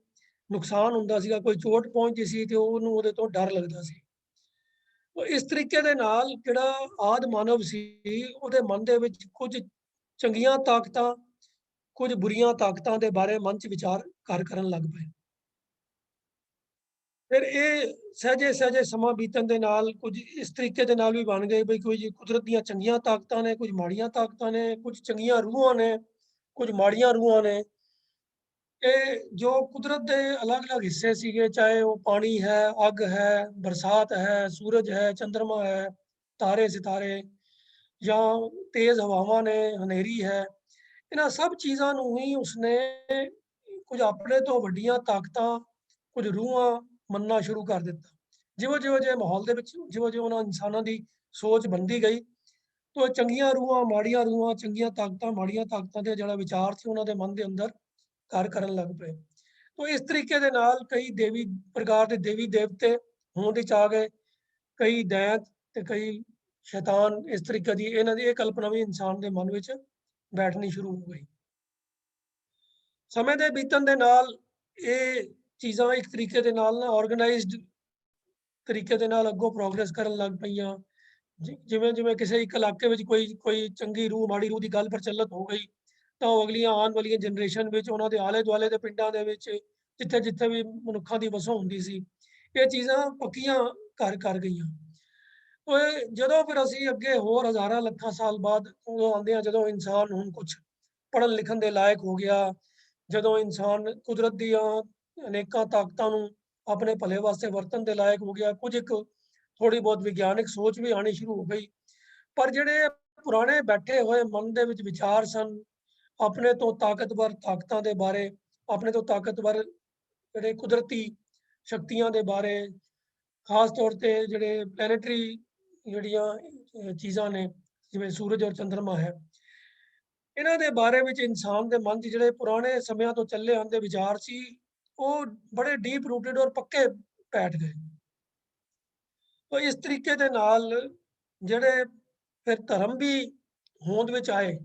ਨੁਕਸਾਨ ਹੁੰਦਾ ਸੀਗਾ, ਕੋਈ ਚੋਟ ਪਹੁੰਚਦੀ ਸੀ ਤੇ ਉਹਨੂੰ ਉਹਦੇ ਤੋਂ ਡਰ ਲੱਗਦਾ ਸੀ। ਉਹ ਇਸ ਤਰੀਕੇ ਦੇ ਨਾਲ ਜਿਹੜਾ ਆਦਿ ਮਾਨਵ ਸੀ, ਉਹਦੇ ਮਨ ਦੇ ਵਿੱਚ ਕੁਝ ਚੰਗੀਆਂ ਤਾਕਤਾਂ, ਕੁਝ ਬੁਰੀਆਂ ਤਾਕਤਾਂ ਦੇ ਬਾਰੇ ਮਨ 'ਚ ਵਿਚਾਰ ਕਰਨ ਲੱਗ ਪਏ। ਫਿਰ ਇਹ ਸਹਿਜੇ ਸਹਿਜੇ ਸਮਾਂ ਬੀਤਣ ਦੇ ਨਾਲ ਕੁਝ ਇਸ ਤਰੀਕੇ ਦੇ ਨਾਲ ਵੀ ਬਣ ਗਏ ਵੀ ਕੁਝ ਕੁਦਰਤ ਦੀਆਂ ਚੰਗੀਆਂ ਤਾਕਤਾਂ ਨੇ, ਕੁਝ ਮਾੜੀਆਂ ਤਾਕਤਾਂ ਨੇ, ਕੁਝ ਚੰਗੀਆਂ ਰੂਹਾਂ ਨੇ, ਕੁਝ ਮਾੜੀਆਂ ਰੂਹਾਂ ਨੇ। ਇਹ ਜੋ ਕੁਦਰਤ ਦੇ ਅਲੱਗ-ਅਲੱਗ ਹਿੱਸੇ ਸੀਗੇ, ਚਾਹੇ ਉਹ ਪਾਣੀ ਹੈ, ਅੱਗ ਹੈ, ਬਰਸਾਤ ਹੈ, ਸੂਰਜ ਹੈ, ਚੰਦਰਮਾ ਹੈ, ਤਾਰੇ ਸਿਤਾਰੇ, ਜਾਂ ਤੇਜ਼ ਹਵਾਵਾਂ ਨੇ, ਹਨੇਰੀ ਹੈ, ਇਹਨਾਂ ਸਭ ਚੀਜ਼ਾਂ ਨੂੰ ਹੀ ਉਸਨੇ ਕੁਝ ਆਪਣੇ ਤੋਂ ਵੱਡੀਆਂ ਤਾਕਤਾਂ, ਕੁਝ ਰੂਹਾਂ ਮੰਨਣਾ ਸ਼ੁਰੂ ਕਰ ਦਿੱਤਾ। ਜਿਉਂ-ਜਿਉਂ ਜੇ ਮਾਹੌਲ ਦੇ ਵਿੱਚ ਜਿਉਂ-ਜਿਉਂ ਉਹਨਾਂ ਇਨਸਾਨਾਂ ਦੀ ਸੋਚ ਬਣਦੀ ਗਈ, ਤਾਂ ਚੰਗੀਆਂ ਰੂਹਾਂ, ਮਾੜੀਆਂ ਰੂਹਾਂ, ਚੰਗੀਆਂ ਤਾਕਤਾਂ, ਮਾੜੀਆਂ ਤਾਕਤਾਂ ਦੇ ਜਿਹੜਾ ਵਿਚਾਰ ਸੀ ਉਹਨਾਂ ਦੇ ਮਨ ਦੇ ਅੰਦਰ ਘਰ ਕਰਨ ਲੱਗ ਪਏ। ਤਾਂ ਇਸ ਤਰੀਕੇ ਦੇ ਨਾਲ ਕਈ ਦੇਵੀ ਪ੍ਰਕਾਰ ਦੇ ਦੇਵੀ ਦੇਵਤੇ ਹੋਂਦ ਵਿੱਚ ਆ ਗਏ, ਕਈ ਦੈਂਤ ਤੇ ਕਈ ਸ਼ੈਤਾਨ। ਇਸ ਤਰੀਕੇ ਦੀ ਇਹਨਾਂ ਦੀ ਇਹ ਕਲਪਨਾ ਵੀ ਇਨਸਾਨ ਦੇ ਮਨ ਵਿੱਚ ਬੈਠਣੀ ਸ਼ੁਰੂ ਹੋ ਗਈ। ਸਮੇਂ ਦੇ ਬੀਤਣ ਦੇ ਨਾਲ ਇਹ ਚੀਜ਼ਾਂ ਇੱਕ ਤਰੀਕੇ ਦੇ ਨਾਲ ਨਾ ਆਰਗੇਨਾਈਜ਼ਡ ਤਰੀਕੇ ਦੇ ਨਾਲ ਅੱਗੋਂ ਪ੍ਰੋਗਰੈਸ ਕਰਨ ਲੱਗ ਪਈਆਂ। ਜਿਵੇਂ-ਜਿਵੇਂ ਕਿਸੇ ਇੱਕ ਇਲਾਕੇ ਵਿੱਚ ਕੋਈ ਚੰਗੀ ਰੂਹ, ਮਾੜੀ ਰੂਹ ਦੀ ਗੱਲ ਪ੍ਰਚਲਿਤ ਹੋ ਗਈ, ਤਾਂ ਉਹ ਅਗਲੀਆਂ ਆਉਣ ਵਾਲੀਆਂ ਜਨਰੇਸ਼ਨ ਵਿੱਚ ਉਹਨਾਂ ਦੇ ਆਲੇ ਦੁਆਲੇ ਦੇ ਪਿੰਡਾਂ ਦੇ ਵਿੱਚ ਜਿੱਥੇ-ਜਿੱਥੇ ਵੀ ਮਨੁੱਖਾਂ ਦੀ ਵਸੋਂ ਹੁੰਦੀ ਸੀ, ਇਹ ਚੀਜ਼ਾਂ ਪੱਕੀਆਂ ਕਰ ਗਈਆਂ। ਜਦੋਂ ਫਿਰ ਅਸੀਂ ਅੱਗੇ ਹੋਰ ਹਜ਼ਾਰਾਂ ਲੱਖਾਂ ਸਾਲ ਬਾਅਦ ਉਦੋਂ ਆਉਂਦੇ ਹਾਂ, ਜਦੋਂ ਇਨਸਾਨ ਹੁਣ ਕੁਛ ਪੜ੍ਹਨ ਲਿਖਣ ਦੇ ਲਾਇਕ ਹੋ ਗਿਆ, ਜਦੋਂ ਇਨਸਾਨ ਕੁਦਰਤ ਦੀਆਂ ਅਨੇਕਾਂ ਤਾਕਤਾਂ ਨੂੰ ਆਪਣੇ ਭਲੇ ਵਾਸਤੇ ਵਰਤਣ ਦੇ ਲਾਇਕ ਹੋ ਗਿਆ, ਕੁਝ ਇੱਕ ਥੋੜੀ ਬਹੁਤ ਵਿਗਿਆਨਿਕ ਸੋਚ ਵੀ ਆਣੀ ਸ਼ੁਰੂ ਹੋ ਗਈ। ਪਰ ਜਿਹੜੇ ਪੁਰਾਣੇ ਬੈਠੇ ਹੋਏ ਮਨ ਦੇ ਵਿੱਚ ਵਿਚਾਰ ਸਨ, ਆਪਣੇ ਤੋਂ ਤਾਕਤਵਰ ਤਾਕਤਾਂ ਦੇ ਬਾਰੇ, ਆਪਣੇ ਤੋਂ ਤਾਕਤਵਰ ਜਿਹੜੇ ਕੁਦਰਤੀ ਸ਼ਕਤੀਆਂ ਦੇ ਬਾਰੇ, ਖਾਸ ਤੌਰ ਤੇ ਜਿਹੜੇ ਪਲੈਨੇਟਰੀ ਜਿਹੜੀਆਂ ਚੀਜ਼ਾਂ ਨੇ, ਜਿਵੇਂ ਸੂਰਜ ਔਰ ਚੰਦਰਮਾ ਹੈ, ਇਹਨਾਂ ਦੇ ਬਾਰੇ ਵਿੱਚ ਇਨਸਾਨ ਦੇ ਮਨ 'ਚ ਜਿਹੜੇ ਪੁਰਾਣੇ ਸਮਿਆਂ ਤੋਂ ਚੱਲੇ ਆਉਂਦੇ ਵਿਚਾਰ ਸੀ, ਉਹ ਬੜੇ ਡੀਪ ਰੂਟਡ ਔਰ ਪੱਕੇ ਬੈਠ ਗਏ। ਤਾਂ ਇਸ ਤਰੀਕੇ ਦੇ ਨਾਲ ਜਿਹੜੇ ਫਿਰ ਧਰਮ ਵੀ ਹੋਂਦ ਵਿੱਚ ਆਏ,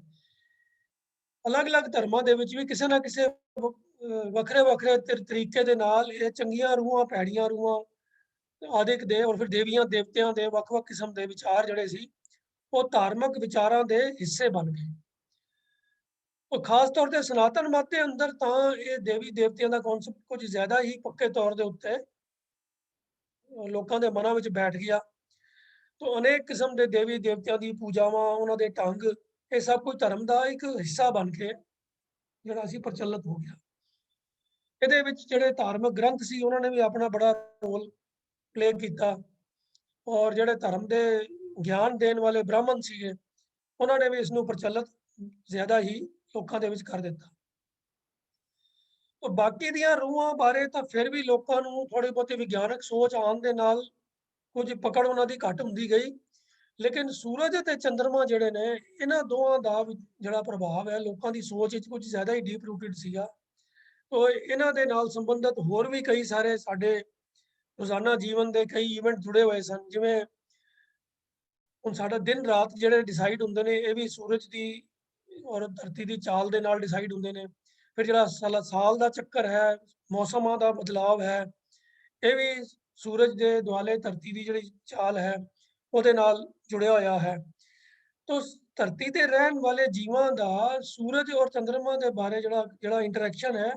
ਅਲੱਗ-ਅਲੱਗ ਧਰਮਾਂ ਦੇ ਵਿੱਚ ਵੀ ਕਿਸੇ ਨਾ ਕਿਸੇ ਵੱਖਰੇ-ਵੱਖਰੇ ਤਰੀਕੇ ਦੇ ਨਾਲ ਇਹ ਚੰਗੀਆਂ ਰੂਹਾਂ, ਭੈੜੀਆਂ ਰੂਹਾਂ ਆਦਿਕ ਦੇ ਔਰ ਫਿਰ ਦੇਵੀਆਂ ਦੇਵਤਿਆਂ ਦੇ ਵੱਖ-ਵੱਖ ਕਿਸਮ ਦੇ ਵਿਚਾਰ ਜਿਹੜੇ ਸੀ, ਉਹ ਧਾਰਮਿਕ ਵਿਚਾਰਾਂ ਦੇ ਹਿੱਸੇ ਬਣ ਗਏ। ਉਹ ਖਾਸ ਤੌਰ ਤੇ ਸਨਾਤਨ ਮਤ ਦੇ ਅੰਦਰ ਤਾਂ ਇਹ ਦੇਵੀ ਦੇਵਤਿਆਂ ਦਾ ਕਨਸੈਪਟ ਕੁਝ ਜ਼ਿਆਦਾ ਹੀ ਪੱਕੇ ਤੌਰ ਦੇ ਉੱਤੇ ਲੋਕਾਂ ਦੇ ਮਨਾਂ ਵਿੱਚ ਬੈਠ ਗਿਆ। ਤਾਂ ਅਨੇਕ ਕਿਸਮ ਦੇ ਦੇਵੀ ਦੇਵਤਿਆਂ ਦੀ ਪੂਜਾਵਾਂ, ਉਹਨਾਂ ਦੇ ਢੰਗ, ਇਹ ਸਭ ਕੁਝ ਧਰਮ ਦਾ ਇੱਕ ਹਿੱਸਾ ਬਣ ਕੇ ਜਿਹੜਾ ਸੀ ਪ੍ਰਚਲਿਤ ਹੋ ਗਿਆ। ਇਹਦੇ ਵਿੱਚ ਜਿਹੜੇ ਧਾਰਮਿਕ ਗ੍ਰੰਥ ਸੀ ਉਹਨਾਂ ਨੇ ਵੀ ਆਪਣਾ ਬੜਾ ਰੋਲ ਪਲੇ ਕੀਤਾ, ਔਰ ਜਿਹੜੇ ਧਰਮ ਦੇ ਗਿਆਨ ਦੇਣ ਵਾਲੇ ਬ੍ਰਾਹਮਣ ਸੀਗੇ ਉਹਨਾਂ ਨੇ ਵੀ ਇਸ ਨੂੰ ਪ੍ਰਚਲਿਤ ਜ਼ਿਆਦਾ ਹੀ ਲੋਕਾਂ ਦੇ ਵਿੱਚ ਕਰ ਦਿੱਤਾ। ਬਾਕੀ ਦੀਆਂ ਰੂਹਾਂ ਬਾਰੇ ਤਾਂ ਫਿਰ ਵੀ ਲੋਕਾਂ ਨੂੰ ਥੋੜੀ ਬਹੁਤੀ ਵਿਗਿਆਨਕ ਸੋਚ ਆਉਣ ਦੇ ਨਾਲ ਕੁਝ ਪਕੜ ਉਹਨਾਂ ਦੀ ਘੱਟ ਹੁੰਦੀ ਗਈ, ਲੇਕਿਨ ਸੂਰਜ ਅਤੇ ਚੰਦਰਮਾ ਜਿਹੜੇ ਨੇ ਇਹਨਾਂ ਦੋਵਾਂ ਦਾ ਜਿਹੜਾ ਪ੍ਰਭਾਵ ਹੈ ਲੋਕਾਂ ਦੀ ਸੋਚ ਵਿੱਚ ਕੁਝ ਜ਼ਿਆਦਾ ਹੀ ਡੀਪ ਰੂਟਡ ਸੀਗਾ। ਤੋ ਇਹਨਾਂ ਦੇ ਨਾਲ ਸੰਬੰਧਿਤ ਹੋਰ ਵੀ ਕਈ ਸਾਰੇ ਸਾਡੇ ਰੋਜ਼ਾਨਾ ਜੀਵਨ ਦੇ ਕਈ ਇਵੈਂਟ ਜੁੜੇ ਹੋਏ ਸਨ, ਜਿਵੇਂ ਹੁਣ ਸਾਡਾ ਦਿਨ ਰਾਤ ਜਿਹੜੇ ਡਿਸਾਈਡ ਹੁੰਦੇ ਨੇ ਇਹ ਵੀ ਸੂਰਜ ਦੀ ਔਰ ਧਰਤੀ ਦੀ ਚਾਲ ਦੇ ਨਾਲ ਡਿਸਾਈਡ ਹੁੰਦੇ ਨੇ। ਫਿਰ ਜਿਹੜਾ ਸਾਲ ਦਾ ਚੱਕਰ ਹੈ, ਮੌਸਮਾਂ ਦਾ ਬਦਲਾਵ ਹੈ, ਇਹ ਵੀ ਸੂਰਜ ਦੇ ਦੁਆਲੇ ਧਰਤੀ ਦੀ ਜਿਹੜੀ ਚਾਲ ਹੈ ਉਹਦੇ ਨਾਲ ਜੁੜਿਆ ਹੋਇਆ ਹੈ। ਤੋ ਧਰਤੀ ਤੇ ਰਹਿਣ ਵਾਲੇ ਜੀਵਾਂ ਦਾ ਸੂਰਜ ਔਰ ਚੰਦਰਮਾ ਦੇ ਬਾਰੇ ਜਿਹੜਾ ਇੰਟਰੈਕਸ਼ਨ ਹੈ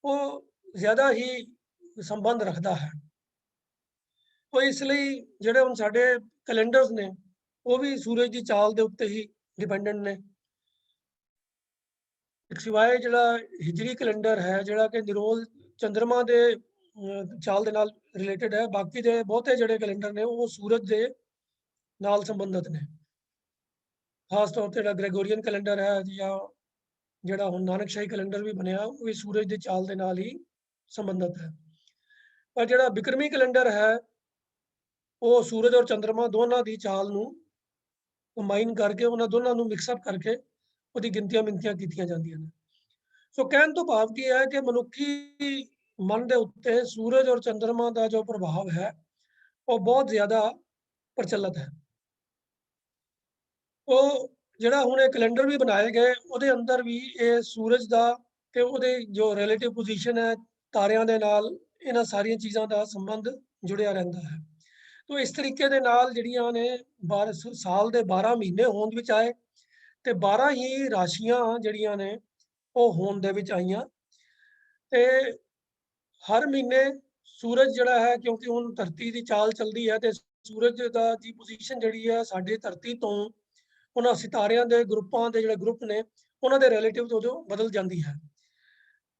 ਉਹ ਜ਼ਿਆਦਾ ਹੀ ਸੰਬੰਧ ਰੱਖਦਾ ਹੈ। ਤੋ ਇਸ ਲਈ ਜਿਹੜੇ ਹੁਣ ਸਾਡੇ ਕੈਲੰਡਰਸ ਨੇ ਉਹ ਵੀ ਸੂਰਜ ਦੀ ਚਾਲ ਦੇ ਉੱਤੇ ਹੀ ਡਿਪੈਂਡੈਂਟ ਨੇ। ਸਿਵਾਏ ਜਿਹੜਾ ਹਿਜਰੀ ਕੈਲੰਡਰ ਹੈ ਜਿਹੜਾ ਕਿ ਨਿਰੋਲ ਚੰਦਰਮਾ ਦੇ ਚਾਲ ਦੇ ਨਾਲ ਰਿਲੇਟਡ ਹੈ, ਬਾਕੀ ਦੇ ਬਹੁਤੇ ਜਿਹੜੇ ਕੈਲੰਡਰ ਨੇ ਉਹ ਸੂਰਜ ਦੇ ਨਾਲ ਸੰਬੰਧਿਤ ਨੇ। ਖਾਸ ਤੌਰ ਤੇ ਜਿਹੜਾ ਗ੍ਰੈਗੋਰੀਅਨ ਕੈਲੰਡਰ ਹੈ ਜਾਂ ਜਿਹੜਾ ਹੁਣ ਨਾਨਕਸ਼ਾਹੀ ਕੈਲੰਡਰ ਵੀ ਬਣਿਆ ਉਹ ਵੀ ਸੂਰਜ ਦੀ ਚਾਲ ਦੇ ਨਾਲ ਹੀ ਸੰਬੰਧਿਤ ਹੈ। ਪਰ ਜਿਹੜਾ ਬਿਕਰਮੀ ਕੈਲੰਡਰ ਹੈ ਉਹ ਸੂਰਜ ਔਰ ਚੰਦਰਮਾ ਦੋਨਾਂ ਦੀ ਚਾਲ ਨੂੰ ਕੰਬਾਈਨ ਕਰਕੇ ਉਹਨਾਂ ਦੋਨਾਂ ਨੂੰ ਮਿਕਸ ਅਪ ਕਰਕੇ ਉਹਦੀ ਗਿਣਤੀਆਂ ਮਿਣਤੀਆਂ ਕੀਤੀਆਂ ਜਾਂਦੀਆਂ ਨੇ। ਸੋ ਕਹਿਣ ਤੋਂ ਭਾਵ ਕੀ ਹੈ ਕਿ ਮਨੁੱਖੀ ਮਨ ਦੇ ਉੱਤੇ ਸੂਰਜ ਔਰ ਚੰਦਰਮਾ ਦਾ ਜੋ ਪ੍ਰਭਾਵ ਹੈ ਉਹ ਬਹੁਤ ਜ਼ਿਆਦਾ ਪ੍ਰਚਲਿਤ ਹੈ। ਉਹ ਜਿਹੜਾ ਹੁਣ ਇਹ ਕੈਲੰਡਰ ਵੀ ਬਣਾਏ ਗਏ ਉਹਦੇ ਅੰਦਰ ਵੀ ਇਹ ਸੂਰਜ ਦਾ ਤੇ ਉਹਦੇ ਜੋ ਰਿਲੇਟਿਵ ਪੋਜੀਸ਼ਨ ਹੈ ਤਾਰਿਆਂ ਦੇ ਨਾਲ ਇਹਨਾਂ ਸਾਰੀਆਂ ਚੀਜ਼ਾਂ ਦਾ ਸੰਬੰਧ ਜੁੜਿਆ ਰਹਿੰਦਾ ਹੈ। ਤੋ ਇਸ ਤਰੀਕੇ ਦੇ ਨਾਲ ਜਿਹੜੀਆਂ ਨੇ ਸਾਲ ਦੇ 12 ਮਹੀਨੇ ਹੋਂਦ ਵਿੱਚ ਆਏ ਤੇ 12 ਹੀ ਰਾਸ਼ੀਆਂ ਜਿਹੜੀਆਂ ਨੇ ਉਹ ਹੋਂਦ ਦੇ ਵਿੱਚ ਆਈਆਂ ਤੇ ਹਰ ਮਹੀਨੇ ਸੂਰਜ ਜਿਹੜਾ ਹੈ ਕਿਉਂਕਿ ਹੁਣ ਧਰਤੀ ਦੀ ਚਾਲ ਚੱਲਦੀ ਹੈ ਤੇ ਸੂਰਜ ਦਾ ਦੀ ਪੋਜੀਸ਼ਨ ਜਿਹੜੀ ਹੈ ਸਾਡੀ ਧਰਤੀ ਤੋਂ ਉਹਨਾਂ ਸਿਤਾਰਿਆਂ ਦੇ ਗਰੁੱਪਾਂ ਦੇ ਜਿਹੜੇ ਗਰੁੱਪ ਨੇ ਉਹਨਾਂ ਦੇ ਰਿਲੇਟਿਵ ਤੋਂ ਜੋ ਬਦਲ ਜਾਂਦੀ ਹੈ।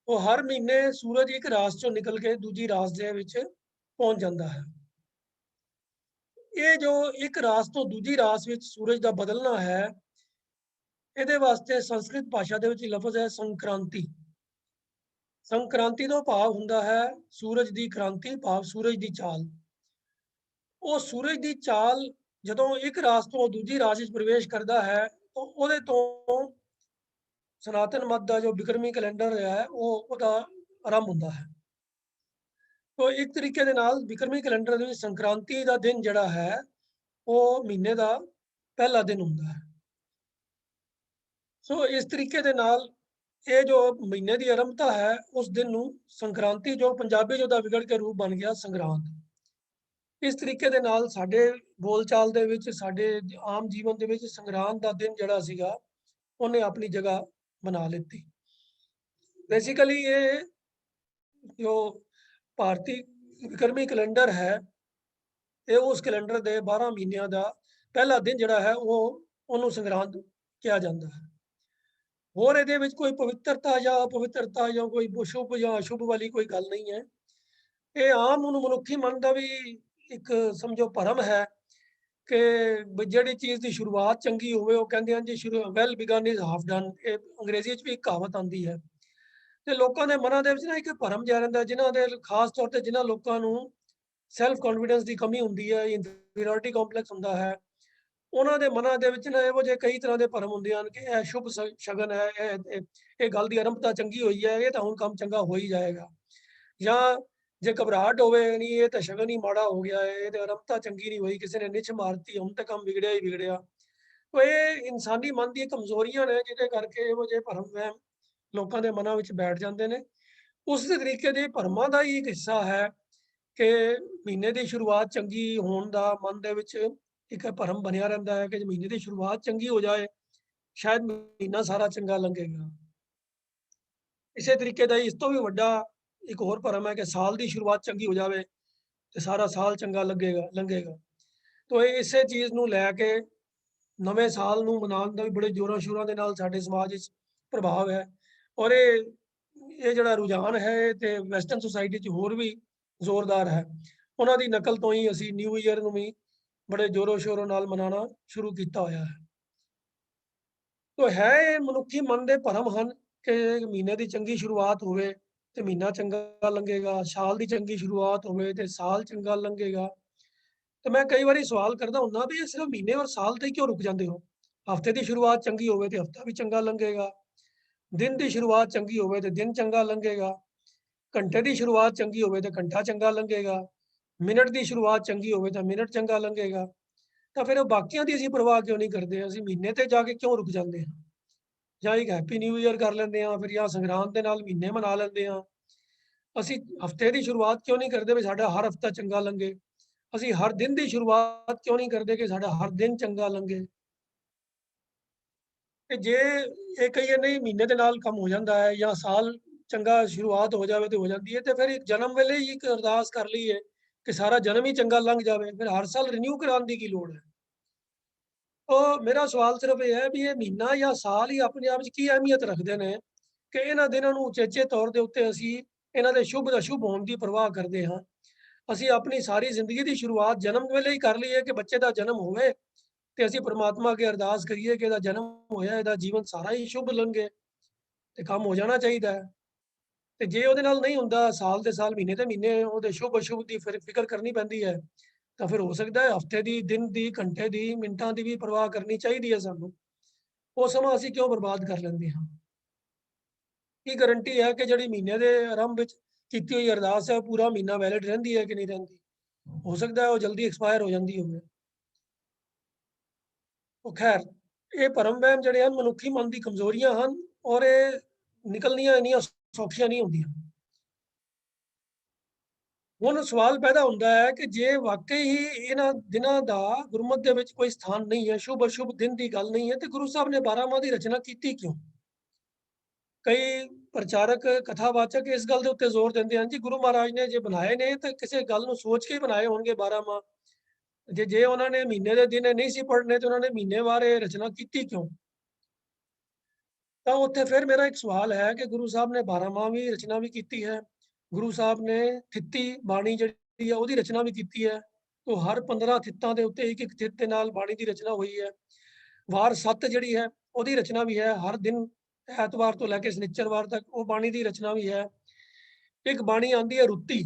ਉਹ ਹਰ ਮਹੀਨੇ ਸੂਰਜ ਇੱਕ ਰਾਸ ਚੋਂ ਨਿਕਲ ਕੇ ਦੂਜੀ ਰਾਸ ਦੇ ਵਿੱਚ ਪਹੁੰਚ ਜਾਂਦਾ ਹੈ। ਇਹ ਜੋ ਇੱਕ ਰਾਸ ਤੋਂ ਦੂਜੀ ਰਾਸ ਵਿੱਚ ਸੂਰਜ ਦਾ ਬਦਲਣਾ ਹੈ ਇਹਦੇ ਵਾਸਤੇ ਸੰਸਕ੍ਰਿਤ ਭਾਸ਼ਾ ਦੇ ਵਿੱਚ ਲਫ਼ਜ਼ ਹੈ ਸੰਕ੍ਰਾਂਤੀ। ਸੰਕ੍ਰਾਂਤੀ ਦਾ ਭਾਵ ਹੁੰਦਾ ਹੈ ਸੂਰਜ ਦੀ ਕ੍ਰਾਂਤੀ, ਭਾਵ ਸੂਰਜ ਦੀ ਚਾਲ। ਉਹ ਸੂਰਜ ਦੀ ਚਾਲ ਜਦੋਂ ਇੱਕ ਰਾਸ ਤੋਂ ਦੂਜੀ ਰਾਸ ਵਿੱਚ ਪ੍ਰਵੇਸ਼ ਕਰਦਾ ਹੈ ਤਾਂ ਉਹਦੇ ਤੋਂ ਸਨਾਤਨ ਮਤ ਦਾ ਜੋ ਬਿਕਰਮੀ ਕੈਲੰਡਰ ਹੈ ਉਹ ਉਹਦਾ ਆਰੰਭ ਹੁੰਦਾ ਹੈ। ਤੋ ਇੱਕ ਤਰੀਕੇ ਦੇ ਨਾਲ ਬਿਕਰਮੀ ਕੈਲੰਡਰ ਦੇ ਵਿੱਚ ਸੰਕ੍ਰਾਂਤੀ ਦਾ ਦਿਨ ਜਿਹੜਾ ਹੈ ਉਹ ਮਹੀਨੇ ਦਾ ਪਹਿਲਾ ਦਿਨ ਹੁੰਦਾ ਹੈ। ਸੋ ਇਸ ਤਰੀਕੇ ਦੇ ਨਾਲ ਇਹ ਜੋ ਮਹੀਨੇ ਦੀ ਆਰੰਭਤਾ ਹੈ ਉਸ ਦਿਨ ਨੂੰ ਸੰਕ੍ਰਾਂਤੀ, ਜੋ ਪੰਜਾਬੀ ਜੋ ਦਾ ਵਿਗੜ ਕੇ ਰੂਪ ਬਣ ਗਿਆ ਸੰਗਰਾਂਦ, ਇਸ ਤਰੀਕੇ ਦੇ ਨਾਲ ਸਾਡੇ ਬੋਲਚਾਲ ਦੇ ਵਿੱਚ ਸਾਡੇ ਆਮ ਜੀਵਨ ਦੇ ਵਿੱਚ ਸੰਗਰਾਂਦ ਦਾ ਦਿਨ ਜਿਹੜਾ ਸੀਗਾ ਉਹਨੇ ਆਪਣੀ ਜਗ੍ਹਾ ਬਣਾ ਲਿੱਤੀ। ਬੇਸਿਕਲੀ ਇਹ ਜੋ ਭਾਰਤੀ ਵਿਕਰਮੀ ਕੈਲੰਡਰ ਹੈ ਇਹ ਉਸ ਕੈਲੰਡਰ ਦੇ 12 ਮਹੀਨਿਆਂ ਦਾ ਪਹਿਲਾ ਦਿਨ ਜਿਹੜਾ ਹੈ ਉਹ ਉਹਨੂੰ ਸੰਗਰਾਂਦ ਕਿਹਾ ਜਾਂਦਾ ਹੈ। ਹੋਰ ਇਹਦੇ ਵਿੱਚ ਕੋਈ ਪਵਿੱਤਰਤਾ ਜਾਂ ਅਪਵਿੱਤਰਤਾ ਜਾਂ ਕੋਈ ਸ਼ੁਭ ਜਾਂ ਅਸ਼ੁਭ ਵਾਲੀ ਕੋਈ ਗੱਲ ਨਹੀਂ ਹੈ। ਇਹ ਆਮ ਮਨੁੱਖੀ ਮਨ ਦਾ ਵੀ ਇੱਕ ਸਮਝੋ ਭਰਮ ਹੈ ਕਿ ਜਿਹੜੀ ਚੀਜ਼ ਦੀ ਸ਼ੁਰੂਆਤ ਚੰਗੀ ਹੋਵੇ ਉਹ ਕਹਿੰਦੇ ਹਨ ਜੀ well begin is half done. ਇਹ ਅੰਗਰੇਜ਼ੀ ਵਿੱਚ ਵੀ ਇੱਕ ਕਹਾਵਤ ਆਉਂਦੀ ਹੈ ਤੇ ਲੋਕਾਂ ਦੇ ਮਨਾਂ ਦੇ ਵਿੱਚ ਨਾ ਇੱਕ ਭਰਮ ਜਿਹਾ ਰਹਿੰਦਾ, ਜਿਨ੍ਹਾਂ ਦੇ ਖਾਸ ਤੌਰ ਤੇ ਜਿਨ੍ਹਾਂ ਲੋਕਾਂ ਨੂੰ ਸੈਲਫ ਕੌਨਫੀਡੈਂਸ ਦੀ ਕਮੀ ਹੁੰਦੀ ਹੈ, ਇਨਫੀਰੀਅਰਿਟੀ ਕੰਪਲੈਕਸ ਹੁੰਦਾ ਹੈ, ਉਹਨਾਂ ਦੇ ਮਨਾਂ ਦੇ ਵਿੱਚ ਨਾ ਇਹੋ ਜਿਹੇ ਕਈ ਤਰ੍ਹਾਂ ਦੇ ਭਰਮ ਹੁੰਦੇ ਹਨ ਕਿ ਇਹ ਸ਼ੁਭ ਸ਼ਗਨ ਹੈ, ਇਹ ਗੱਲ ਦੀ ਆਰੰਭਤਾ ਚੰਗੀ ਹੋਈ ਹੈ, ਇਹ ਤਾਂ ਹੁਣ ਕੰਮ ਚੰਗਾ ਹੋ ਹੀ ਜਾਏਗਾ। ਜਾਂ ਜੇ ਘਬਰਾਹਟ ਹੋਵੇ ਨਹੀਂ ਇਹ ਤਾਂ ਸ਼ਗਨ ਹੀ ਮਾੜਾ ਹੋ ਗਿਆ ਹੈ, ਇਹ ਤੇ ਆਰੰਭਤਾ ਚੰਗੀ ਨਹੀਂ ਹੋਈ, ਕਿਸੇ ਨੇ ਨਿਛ ਮਾਰਤੀ, ਹੁਣ ਤਾਂ ਕੰਮ ਵਿਗੜਿਆ ਹੀ ਵਿਗੜਿਆ। ਤੋ ਇਹ ਇਨਸਾਨੀ ਮਨ ਦੀਆਂ ਕਮਜ਼ੋਰੀਆਂ ਨੇ ਜਿਹਦੇ ਕਰਕੇ ਇਹੋ ਜਿਹੇ ਭਰਮ ਵਹਿਮ ਲੋਕਾਂ ਦੇ ਮਨਾਂ ਵਿੱਚ ਬੈਠ ਜਾਂਦੇ ਨੇ। ਉਸੇ ਤਰੀਕੇ ਦੇ ਭਰਮਾਂ ਦਾ ਹੀ ਇੱਕ ਹਿੱਸਾ ਹੈ ਕਿ ਮਹੀਨੇ ਦੀ ਸ਼ੁਰੂਆਤ ਚੰਗੀ ਹੋਣ ਦਾ ਮਨ ਦੇ ਵਿੱਚ ਇੱਕ ਭਰਮ ਬਣਿਆ ਰਹਿੰਦਾ ਹੈ ਕਿ ਜੇ ਮਹੀਨੇ ਦੀ ਸ਼ੁਰੂਆਤ ਚੰਗੀ ਹੋ ਜਾਏ ਸ਼ਾਇਦ ਮਹੀਨਾ ਸਾਰਾ ਚੰਗਾ ਲੰਘੇਗਾ। ਇਸੇ ਤਰੀਕੇ ਦਾ ਇਸ ਤੋਂ ਵੀ ਵੱਡਾ ਇੱਕ ਹੋਰ ਭਰਮ ਹੈ ਕਿ ਸਾਲ ਦੀ ਸ਼ੁਰੂਆਤ ਚੰਗੀ ਹੋ ਜਾਵੇ ਤੇ ਸਾਰਾ ਸਾਲ ਚੰਗਾ ਲੰਘੇਗਾ। ਤੋ ਇਹ ਇਸੇ ਚੀਜ਼ ਨੂੰ ਲੈ ਕੇ ਨਵੇਂ ਸਾਲ ਨੂੰ ਮਨਾਉਣ ਦਾ ਵੀ ਬੜੇ ਜ਼ੋਰਾਂ ਸ਼ੋਰਾਂ ਦੇ ਨਾਲ ਸਾਡੇ ਸਮਾਜ ਵਿੱਚ ਪ੍ਰਭਾਵ ਹੈ ਔਰ ਇਹ ਇਹ ਜਿਹੜਾ ਰੁਝਾਨ ਹੈ ਤੇ ਵੈਸਟਰਨ ਸੁਸਾਇਟੀ 'ਚ ਹੋਰ ਵੀ ਜ਼ੋਰਦਾਰ ਹੈ। ਉਹਨਾਂ ਦੀ ਨਕਲ ਤੋਂ ਹੀ ਅਸੀਂ ਨਿਊ ਈਅਰ ਨੂੰ ਵੀ ਬੜੇ ਜ਼ੋਰੋ ਸ਼ੋਰੋ ਨਾਲ ਮਨਾਉਣਾ ਸ਼ੁਰੂ ਕੀਤਾ ਹੋਇਆ ਹੈ। ਤੋ ਹੈ ਇਹ ਮਨੁੱਖੀ ਮਨ ਦੇ ਭਰਮ ਹਨ ਕਿ ਮਹੀਨੇ ਦੀ ਚੰਗੀ ਸ਼ੁਰੂਆਤ ਹੋਵੇ ਤੇ ਮਹੀਨਾ ਚੰਗਾ ਲੰਘੇਗਾ, ਸਾਲ ਦੀ ਚੰਗੀ ਸ਼ੁਰੂਆਤ ਹੋਵੇ ਤੇ ਸਾਲ ਚੰਗਾ ਲੰਘੇਗਾ। ਤੇ ਮੈਂ ਕਈ ਵਾਰੀ ਸਵਾਲ ਕਰਦਾ ਹੁੰਦਾ ਵੀ ਇਹ ਸਿਰਫ ਮਹੀਨੇ ਔਰ ਸਾਲ ਤੇ ਹੀ ਕਿਉਂ ਰੁਕ ਜਾਂਦੇ ਹੋ? ਹਫ਼ਤੇ ਦੀ ਸ਼ੁਰੂਆਤ ਚੰਗੀ ਹੋਵੇ ਤੇ ਹਫ਼ਤਾ ਵੀ ਚੰਗਾ ਲੰਘੇਗਾ। ਦਿਨ ਦੀ ਸ਼ੁਰੂਆਤ ਚੰਗੀ ਹੋਵੇ ਤੇ ਦਿਨ ਚੰਗਾ ਲੰਘੇਗਾ। ਘੰਟੇ ਦੀ ਸ਼ੁਰੂਆਤ ਚੰਗੀ ਹੋਵੇ ਤੇ ਘੰਟਾ ਚੰਗਾ ਲੰਘੇਗਾ। ਮਿੰਟ ਦੀ ਸ਼ੁਰੂਆਤ ਚੰਗੀ ਹੋਵੇ ਤਾਂ ਮਿੰਟ ਚੰਗਾ ਲੰਘੇਗਾ। ਤਾਂ ਫਿਰ ਬਾਕੀਆਂ ਦੀ ਅਸੀਂ ਪਰਵਾਹ ਕਿਉਂ ਨਹੀਂ ਕਰਦੇ? ਅਸੀਂ ਮਹੀਨੇ ਤੇ ਜਾ ਕੇ ਕਿਉਂ ਰੁਕ ਜਾਂਦੇ ਹਾਂ? ਜਾਂ ਇੱਕ ਹੈਪੀ ਨਿਊ ਈਅਰ ਕਰ ਲੈਂਦੇ ਹਾਂ, ਫਿਰ ਜਾਂ ਸੰਗਰਾਂਦ ਦੇ ਨਾਲ ਮਹੀਨੇ ਮਨਾ ਲੈਂਦੇ ਹਾਂ। ਅਸੀਂ ਹਫ਼ਤੇ ਦੀ ਸ਼ੁਰੂਆਤ ਕਿਉਂ ਨਹੀਂ ਕਰਦੇ ਵੀ ਸਾਡਾ ਹਰ ਹਫ਼ਤਾ ਚੰਗਾ ਲੰਘੇ? ਅਸੀਂ ਹਰ ਦਿਨ ਦੀ ਸ਼ੁਰੂਆਤ ਕਿਉਂ ਨਹੀਂ ਕਰਦੇ ਕਿ ਸਾਡਾ ਹਰ ਦਿਨ ਚੰਗਾ ਲੰਘੇ? ਤੇ ਜੇ ਇਹ ਕਹੀਏ ਨਹੀਂ ਮਹੀਨੇ ਦੇ ਨਾਲ ਕੰਮ ਹੋ ਜਾਂਦਾ ਹੈ ਜਾਂ ਸਾਲ ਚੰਗਾ ਸ਼ੁਰੂਆਤ ਹੋ ਜਾਵੇ ਤੇ ਹੋ ਜਾਂਦੀ ਹੈ, ਤੇ ਫਿਰ ਇੱਕ ਜਨਮ ਵੇਲੇ ਹੀ ਇੱਕ ਅਰਦਾਸ ਕਰ ਲਈਏ ਕਿ ਸਾਰਾ ਜਨਮ ਹੀ ਚੰਗਾ ਲੰਘ ਜਾਵੇ, ਫਿਰ ਹਰ ਸਾਲ ਰਿਨਿਊ ਕਰਾਉਣ ਦੀ ਕੀ ਲੋੜ ਹੈ? ਉਹ ਮੇਰਾ ਸਵਾਲ ਸਿਰਫ ਇਹ ਹੈ ਵੀ ਇਹ ਮਹੀਨਾ ਜਾਂ ਸਾਲ ਹੀ ਆਪਣੇ ਆਪ 'ਚ ਕੀ ਅਹਿਮੀਅਤ ਰੱਖਦੇ ਨੇ ਕਿ ਇਹਨਾਂ ਦਿਨਾਂ ਨੂੰ ਉਚੇਚੇ ਤੌਰ ਦੇ ਉੱਤੇ ਅਸੀਂ ਇਹਨਾਂ ਦੇ ਸ਼ੁਭ ਅਸ਼ੁਭ ਹੋਣ ਦੀ ਪਰਵਾਹ ਕਰਦੇ ਹਾਂ। ਅਸੀਂ ਆਪਣੀ ਸਾਰੀ ਜ਼ਿੰਦਗੀ ਦੀ ਸ਼ੁਰੂਆਤ ਜਨਮ ਵੇਲੇ ਹੀ ਕਰ ਲਈਏ ਕਿ ਬੱਚੇ ਦਾ ਜਨਮ ਹੋਵੇ ਤੇ ਅਸੀਂ ਪ੍ਰਮਾਤਮਾ ਅੱਗੇ ਅਰਦਾਸ ਕਰੀਏ ਕਿ ਇਹਦਾ ਜਨਮ ਹੋਇਆ, ਇਹਦਾ ਜੀਵਨ ਸਾਰਾ ਹੀ ਸ਼ੁਭ ਲੰਘੇ ਤੇ ਕੰਮ ਹੋ ਜਾਣਾ ਚਾਹੀਦਾ ਹੈ। ਤੇ ਜੇ ਉਹਦੇ ਨਾਲ ਨਹੀਂ ਹੁੰਦਾ, ਸਾਲ ਦੇ ਸਾਲ, ਮਹੀਨੇ ਤੇ ਮਹੀਨੇ ਉਹਦੇ ਸ਼ੁਭ ਅਸ਼ੁਭ ਦੀ ਫਿਕਰ ਕਰਨੀ ਪੈਂਦੀ ਹੈ, ਤਾਂ ਫਿਰ ਹੋ ਸਕਦਾ ਹੈ ਹਫ਼ਤੇ ਦੀ, ਦਿਨ ਦੀ, ਘੰਟੇ ਦੀ, ਮਿੰਟਾਂ ਦੀ ਵੀ ਪਰਵਾਹ ਕਰਨੀ ਚਾਹੀਦੀ ਹੈ ਸਾਨੂੰ। ਉਹ ਸਮਾਂ ਅਸੀਂ ਕਿਉਂ ਬਰਬਾਦ ਕਰ ਲੈਂਦੇ ਹਾਂ? ਕੀ ਗਾਰੰਟੀ ਹੈ ਕਿ ਜਿਹੜੀ ਮਹੀਨੇ ਦੇ ਆਰੰਭ ਵਿੱਚ ਕੀਤੀ ਹੋਈ ਅਰਦਾਸ ਹੈ ਉਹ ਪੂਰਾ ਮਹੀਨਾ ਵੈਲਿਡ ਰਹਿੰਦੀ ਹੈ ਕਿ ਨਹੀਂ ਰਹਿੰਦੀ? ਹੋ ਸਕਦਾ ਹੈ ਉਹ ਜਲਦੀ ਐਕਸਪਾਇਰ ਹੋ ਜਾਂਦੀ ਹੋਵੇ। ਉਹ ਖੈਰ, ਇਹ ਭਰਮ ਵਹਿਮ ਜਿਹੜੇ ਹਨ ਮਨੁੱਖੀ ਮਨ ਦੀ ਕਮਜ਼ੋਰੀਆਂ ਹਨ ਔਰ ਇਹ ਨਿਕਲਣੀਆਂ ਇੰਨੀਆਂ ਸੌਖੀਆਂ ਨਹੀਂ ਹੁੰਦੀਆਂ। ਹੁਣ ਸਵਾਲ ਪੈਦਾ ਹੁੰਦਾ ਹੈ ਕਿ ਜੇ ਵਾਕਈ ਹੀ ਇਹਨਾਂ ਦਿਨਾਂ ਦਾ ਗੁਰਮਤਿ ਦੇ ਵਿੱਚ ਕੋਈ ਸਥਾਨ ਨਹੀਂ ਹੈ, ਸ਼ੁਭ ਅਸ਼ੁਭ ਦਿਨ ਦੀ ਗੱਲ ਨਹੀਂ ਹੈ, ਤੇ ਗੁਰੂ ਸਾਹਿਬ ਨੇ 12 ਮਾਹ ਦੀ ਰਚਨਾ ਕੀਤੀ ਕਿਉਂ? ਕਈ ਪ੍ਰਚਾਰਕ, ਕਥਾਵਾਚਕ ਇਸ ਗੱਲ ਦੇ ਉੱਤੇ ਜ਼ੋਰ ਦਿੰਦੇ ਹਨ ਜੀ ਗੁਰੂ ਮਹਾਰਾਜ ਨੇ ਜੇ ਬਣਾਏ ਨੇ ਤਾਂ ਕਿਸੇ ਗੱਲ ਨੂੰ ਸੋਚ ਕੇ ਹੀ ਬਣਾਏ ਹੋਣਗੇ 12 ਮਾਹ। ਜੇ ਉਹਨਾਂ ਨੇ ਮਹੀਨੇ ਦੇ ਦਿਨ ਨਹੀਂ ਸੀ ਪੜ੍ਹਨੇ ਤੇ ਉਹਨਾਂ ਨੇ ਮਹੀਨੇ ਬਾਰੇ ਰਚਨਾ ਕੀਤੀ ਕਿਉਂ? ਤਾਂ ਉੱਥੇ ਫਿਰ ਮੇਰਾ ਇੱਕ ਸਵਾਲ ਹੈ ਕਿ ਗੁਰੂ ਸਾਹਿਬ ਨੇ 12 ਮਾਹ ਵੀ ਰਚਨਾ ਵੀ ਕੀਤੀ ਹੈ। ਗੁਰੂ ਸਾਹਿਬ ਨੇ ਥਿੱਤੀ ਬਾਣੀ ਜਿਹੜੀ ਹੈ ਉਹਦੀ ਰਚਨਾ ਵੀ ਕੀਤੀ ਹੈ। ਤੋ ਹਰ 15 ਥਿੱਤਾਂ ਦੇ ਉੱਤੇ ਇੱਕ ਇੱਕ ਥਿੱਤ ਦੇ ਨਾਲ ਬਾਣੀ ਦੀ ਰਚਨਾ ਹੋਈ ਹੈ। ਵਾਰ 7 ਜਿਹੜੀ ਹੈ ਉਹਦੀ ਰਚਨਾ ਵੀ ਹੈ। ਹਰ ਦਿਨ ਐਤਵਾਰ ਤੋਂ ਲੈ ਕੇ ਸ਼ਨੀਚਰਵਾਰ ਤੱਕ ਉਹ ਬਾਣੀ ਦੀ ਰਚਨਾ ਵੀ ਹੈ। ਇੱਕ ਬਾਣੀ ਆਉਂਦੀ ਹੈ ਰੁੱਤੀ,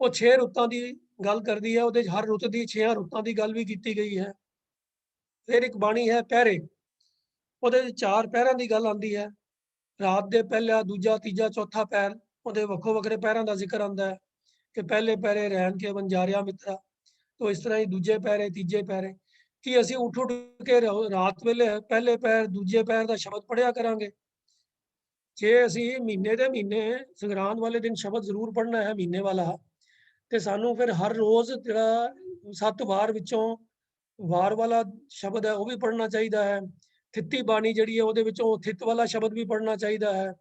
ਉਹ 6 ਰੁੱਤਾਂ ਦੀ ਗੱਲ ਕਰਦੀ ਹੈ, ਉਹਦੇ 'ਚ ਹਰ ਰੁੱਤ ਦੀ 6 ਰੁੱਤਾਂ ਦੀ ਗੱਲ ਵੀ ਕੀਤੀ ਗਈ ਹੈ। ਫਿਰ ਇੱਕ ਬਾਣੀ ਹੈ ਪਹਿਰੇ, ਉਹਦੇ 'ਚ 4 ਪਹਿਰਾਂ ਦੀ ਗੱਲ ਆਉਂਦੀ ਹੈ। ਰਾਤ ਦੇ ਪਹਿਲਾ, ਦੂਜਾ, ਤੀਜਾ, ਚੌਥਾ ਪਹਿਰ, ਉਹਦੇ ਵੱਖੋ ਵੱਖਰੇ ਪਹਿਰਾਂ ਦਾ ਜ਼ਿਕਰ ਆਉਂਦਾ ਹੈ ਕਿ ਪਹਿਲੇ ਪਹਿਰੇ ਰਹਿਣ ਕੇ ਵਣਜਾਰਿਆ ਮਿੱਤਰਾ। ਤੋ ਇਸ ਤਰ੍ਹਾਂ ਹੀ ਦੂਜੇ ਪਹਿਰੇ, ਤੀਜੇ ਪਹਿਰੇ। ਕੀ ਅਸੀਂ ਉੱਠ ਉੱਠ ਕੇ ਰਾਤ ਵੇਲੇ ਪਹਿਲੇ ਪਹਿਰ, ਦੂਜੇ ਪਹਿਰ ਦਾ ਸ਼ਬਦ ਪੜ੍ਹਿਆ ਕਰਾਂਗੇ? ਜੇ ਅਸੀਂ ਮਹੀਨੇ ਦੇ ਮਹੀਨੇ ਸੰਗਰਾਂਦ ਵਾਲੇ ਦਿਨ ਸ਼ਬਦ ਜ਼ਰੂਰ ਪੜ੍ਹਨਾ ਹੈ ਮਹੀਨੇ ਵਾਲਾ, ਤੇ ਸਾਨੂੰ ਫਿਰ ਹਰ ਰੋਜ਼ ਜਿਹੜਾ 7 ਵਾਰ ਵਿੱਚੋਂ ਵਾਰ ਵਾਲਾ ਸ਼ਬਦ ਹੈ ਉਹ ਵੀ ਪੜ੍ਹਨਾ ਚਾਹੀਦਾ ਹੈ। ਥਿੱਤੀ ਬਾਣੀ ਜਿਹੜੀ ਹੈ ਉਹਦੇ ਵਿੱਚੋਂ ਥਿੱਤ ਵਾਲਾ ਸ਼ਬਦ ਵੀ ਪੜ੍ਹਨਾ ਚਾਹੀਦਾ ਹੈ।